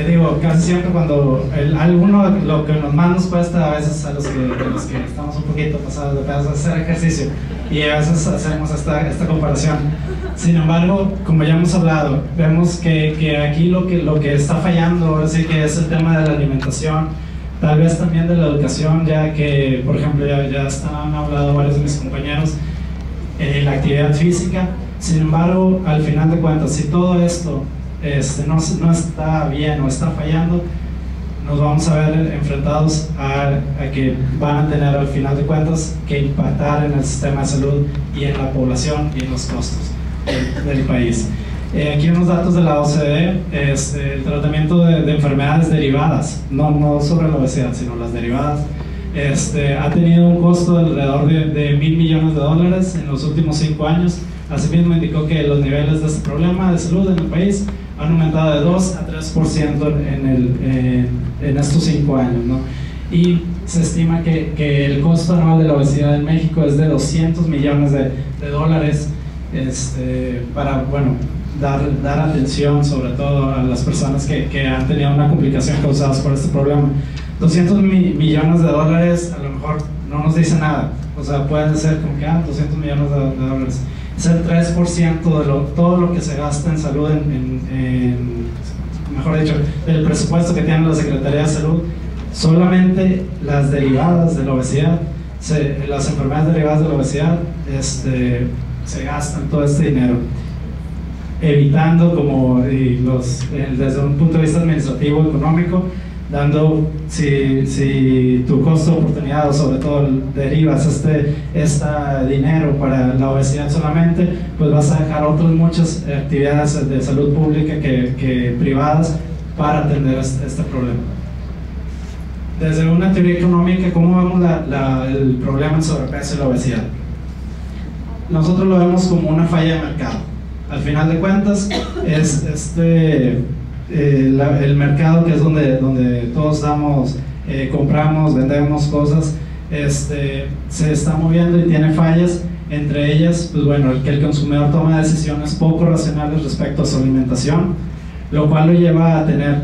Digo, casi siempre cuando alguno, lo que más nos cuesta a veces a los que estamos un poquito pasados de peso es hacer ejercicio, y a veces hacemos esta comparación. Sin embargo, como ya hemos hablado, vemos que aquí lo que está fallando ahora sí que es el tema de la alimentación, tal vez también de la educación, ya que, por ejemplo, ya han hablado varios de mis compañeros, la actividad física. Sin embargo, al final de cuentas, si todo esto no está bien o está fallando, nos vamos a ver enfrentados a que van a tener al final de cuentas que impactar en el sistema de salud y en la población y en los costos del país. Aquí unos datos de la OCDE, el tratamiento de enfermedades derivadas, no sobre la obesidad, sino las derivadas, ha tenido un costo de alrededor de $1.000 millones en los últimos 5 años. Asimismo, indicó que los niveles de este problema de salud en el país han aumentado de 2 a 3% en estos 5 años, ¿no? Y se estima que el costo anual de la obesidad en México es de $200 millones para, bueno, dar atención sobre todo a las personas que han tenido una complicación causada por este problema. $200 millones a lo mejor no nos dice nada, o sea, pueden ser como que $200 millones de dólares. Es el 3% de todo lo que se gasta en salud, mejor dicho, del presupuesto que tiene la Secretaría de Salud. Solamente las derivadas de la obesidad, las enfermedades derivadas de la obesidad, se gastan todo este dinero, evitando desde un punto de vista administrativo, económico, dando, si tu costo de oportunidad o sobre todo derivas este dinero para la obesidad solamente, pues vas a dejar otras muchas actividades de salud pública que privadas para atender este problema. Desde una teoría económica, ¿cómo vemos el problema del sobrepeso y la obesidad? Nosotros lo vemos como una falla de mercado. Al final de cuentas, es el mercado, que es donde todos compramos, vendemos cosas, se está moviendo y tiene fallas. Entre ellas, pues bueno, que el consumidor toma decisiones poco racionales respecto a su alimentación, lo cual lo lleva a tener,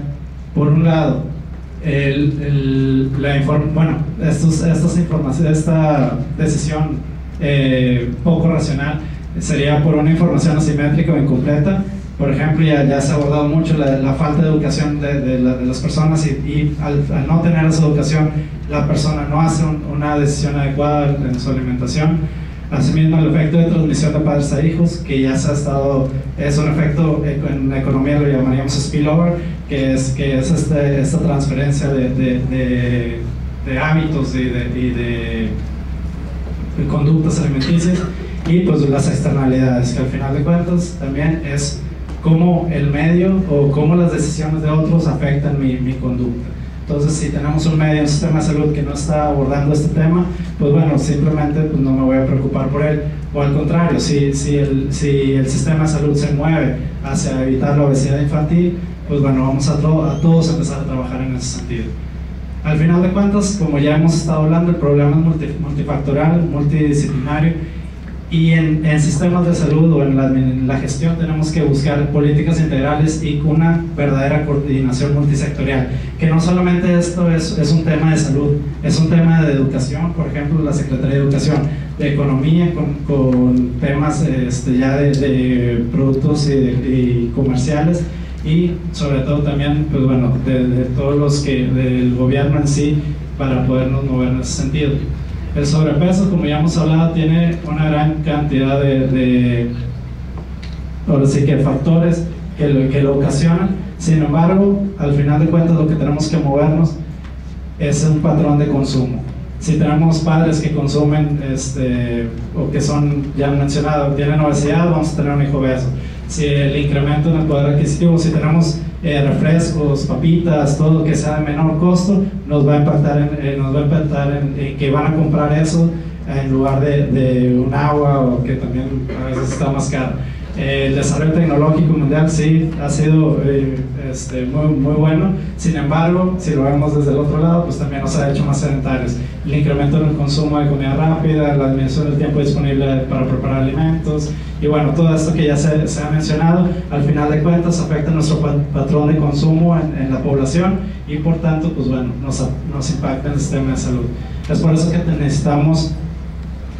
por un lado, esta decisión poco racional sería por una información asimétrica o incompleta. Por ejemplo, ya se ha abordado mucho la falta de educación de las personas, y al no tener esa educación, la persona no hace una decisión adecuada en su alimentación. Asimismo, el efecto de transmisión de padres a hijos, que ya es un efecto, en la economía lo llamaríamos spillover, que es esta transferencia de hábitos y de conductas alimenticias, y pues las externalidades, que al final de cuentas también es cómo el medio o cómo las decisiones de otros afectan mi conducta. Entonces, si tenemos un medio, un sistema de salud que no está abordando este tema, pues bueno, simplemente pues no me voy a preocupar por él. O al contrario, si el sistema de salud se mueve hacia evitar la obesidad infantil, pues bueno, vamos a todos empezar a trabajar en ese sentido. Al final de cuentas, como ya hemos estado hablando, el problema es multifactorial, multidisciplinario, y en sistemas de salud o en la gestión tenemos que buscar políticas integrales y una verdadera coordinación multisectorial, que no solamente esto es un tema de salud, es un tema de educación. Por ejemplo, la Secretaría de Educación, de Economía con temas ya de productos y comerciales, y sobre todo también pues bueno, de todos los del gobierno en sí, para podernos mover en ese sentido. El sobrepeso, como ya hemos hablado, tiene una gran cantidad ahora sí que factores que lo ocasionan. Sin embargo, al final de cuentas, lo que tenemos que movernos es un patrón de consumo. si tenemos padres que consumen o que son, ya mencionado, tienen obesidad, vamos a tener un hijo obeso. Si el incremento en el poder adquisitivo, si tenemos refrescos, papitas, todo lo que sea de menor costo, nos va a impactar en que van a comprar eso en lugar de un agua, o que también a veces está más caro. El desarrollo tecnológico mundial sí ha sido muy bueno. Sin embargo, si lo vemos desde el otro lado, pues también nos ha hecho más sedentarios. El incremento en el consumo de comida rápida, la disminución del tiempo disponible para preparar alimentos, y bueno, todo esto que ya se ha mencionado, al final de cuentas afecta nuestro patrón de consumo en la población, y por tanto, pues bueno, nos impacta en el sistema de salud. Es por eso que necesitamos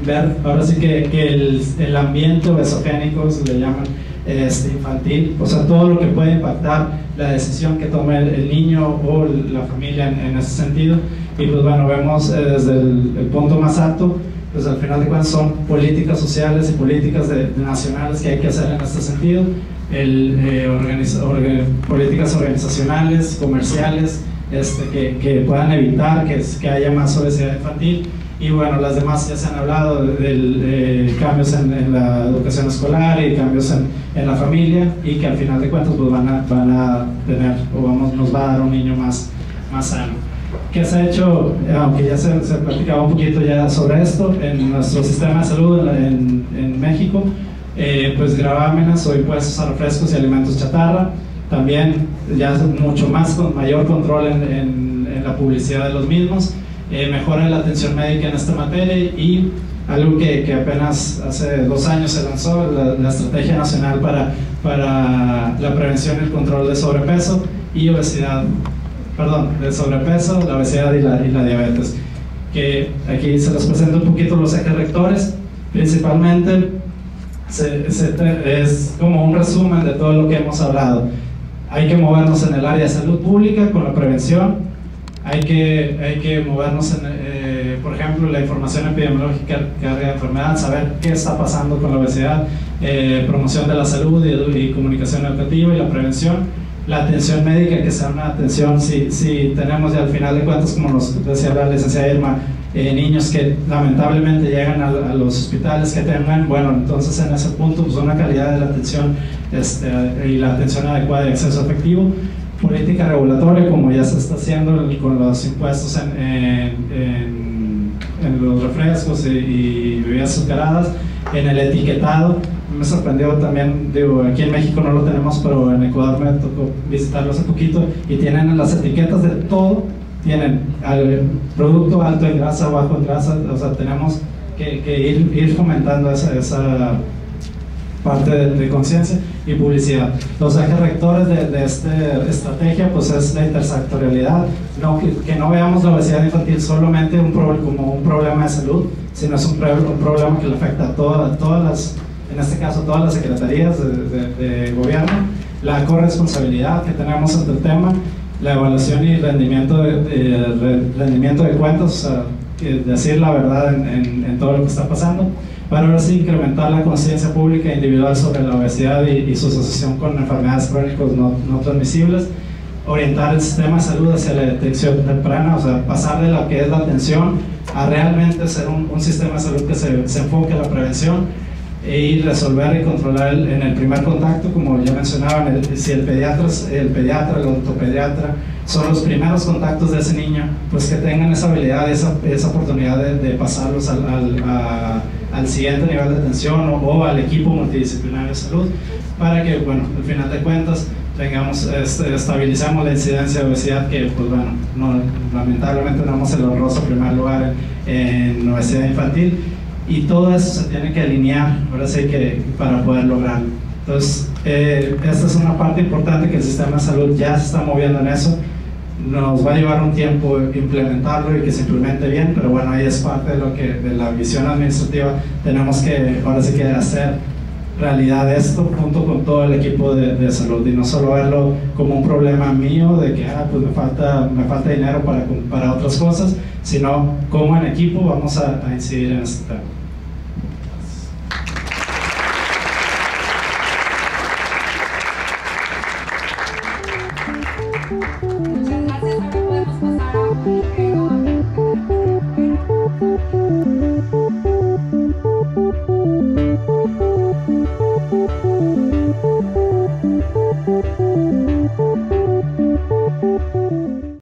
ver, ahora sí que el ambiente obesogénico, se le llaman infantil, o sea, todo lo que puede impactar la decisión que tome el niño o la familia en ese sentido. Y pues bueno, vemos desde el punto más alto, pues al final de cuentas son políticas sociales y políticas nacionales que hay que hacer en este sentido, políticas organizacionales, comerciales, que puedan evitar que haya más obesidad infantil. Y bueno, las demás ya se han hablado de cambios en la educación escolar y cambios en la familia, y que al final de cuentas pues van a tener, nos va a dar un niño más sano. ¿Qué se ha hecho? Aunque ya se platicaba un poquito ya sobre esto, en nuestro sistema de salud en México, pues gravámenes o impuestos a refrescos y alimentos chatarra, también ya mucho más, con mayor control en la publicidad de los mismos. Mejora la atención médica en esta materia, y algo que apenas hace 2 años se lanzó, la Estrategia Nacional para la Prevención y el Control de Sobrepeso y Obesidad, de sobrepeso, la obesidad y la diabetes, que aquí se les presento un poquito los ejes rectores. Principalmente es como un resumen de todo lo que hemos hablado. Hay que movernos en el área de salud pública con la prevención. Hay que movernos por ejemplo, la información epidemiológica de enfermedad, saber qué está pasando con la obesidad, promoción de la salud y comunicación educativa y la prevención. La atención médica, que sea una atención, si tenemos ya al final de cuentas, como nos decía la licenciada Irma, niños que lamentablemente llegan a los hospitales que tengan, bueno, entonces en ese punto pues una calidad de la atención y la atención adecuada y acceso efectivo. Política regulatoria, como ya se está haciendo con los impuestos en los refrescos y bebidas azucaradas, en el etiquetado. Me sorprendió también, digo, aquí en México no lo tenemos, pero en Ecuador me tocó visitarlo hace poquito, y tienen las etiquetas de todo, tienen producto alto en grasa, bajo en grasa, o sea, tenemos que ir fomentando esa parte de conciencia y publicidad. Los ejes rectores de esta estrategia pues es la intersectorialidad, que no veamos la obesidad infantil solamente como un problema de salud, sino es un problema que le afecta a todas las, en este caso todas las secretarías de gobierno. La corresponsabilidad que tenemos ante el tema, la evaluación y rendimiento de cuentas, o sea, decir la verdad en todo lo que está pasando, para ahora sí incrementar la conciencia pública individual sobre la obesidad y su asociación con enfermedades crónicas no transmisibles, orientar el sistema de salud hacia la detección temprana, o sea, pasar de lo que es la atención a realmente ser un sistema de salud que se enfoque en la prevención y resolver y controlar en el primer contacto, como ya mencionaban, si el pediatra, el ortopediatra son los primeros contactos de ese niño, pues que tengan esa habilidad, esa oportunidad de pasarlos al siguiente nivel de atención o al equipo multidisciplinario de salud, para que, bueno, al final de cuentas estabilizamos la incidencia de obesidad, que pues bueno, lamentablemente tenemos el honroso primer lugar en obesidad infantil, y todo eso se tiene que alinear, ahora sí, que para poder lograrlo. Entonces, esta es una parte importante, que el sistema de salud ya se está moviendo en eso. Nos va a llevar un tiempo implementarlo y que se implemente bien, pero bueno, ahí es parte de la visión administrativa. Tenemos que, ahora sí, que hacer realidad esto junto con todo el equipo de salud, y no solo verlo como un problema mío de que pues me falta dinero para otras cosas, sino cómo en equipo vamos a incidir en este tema.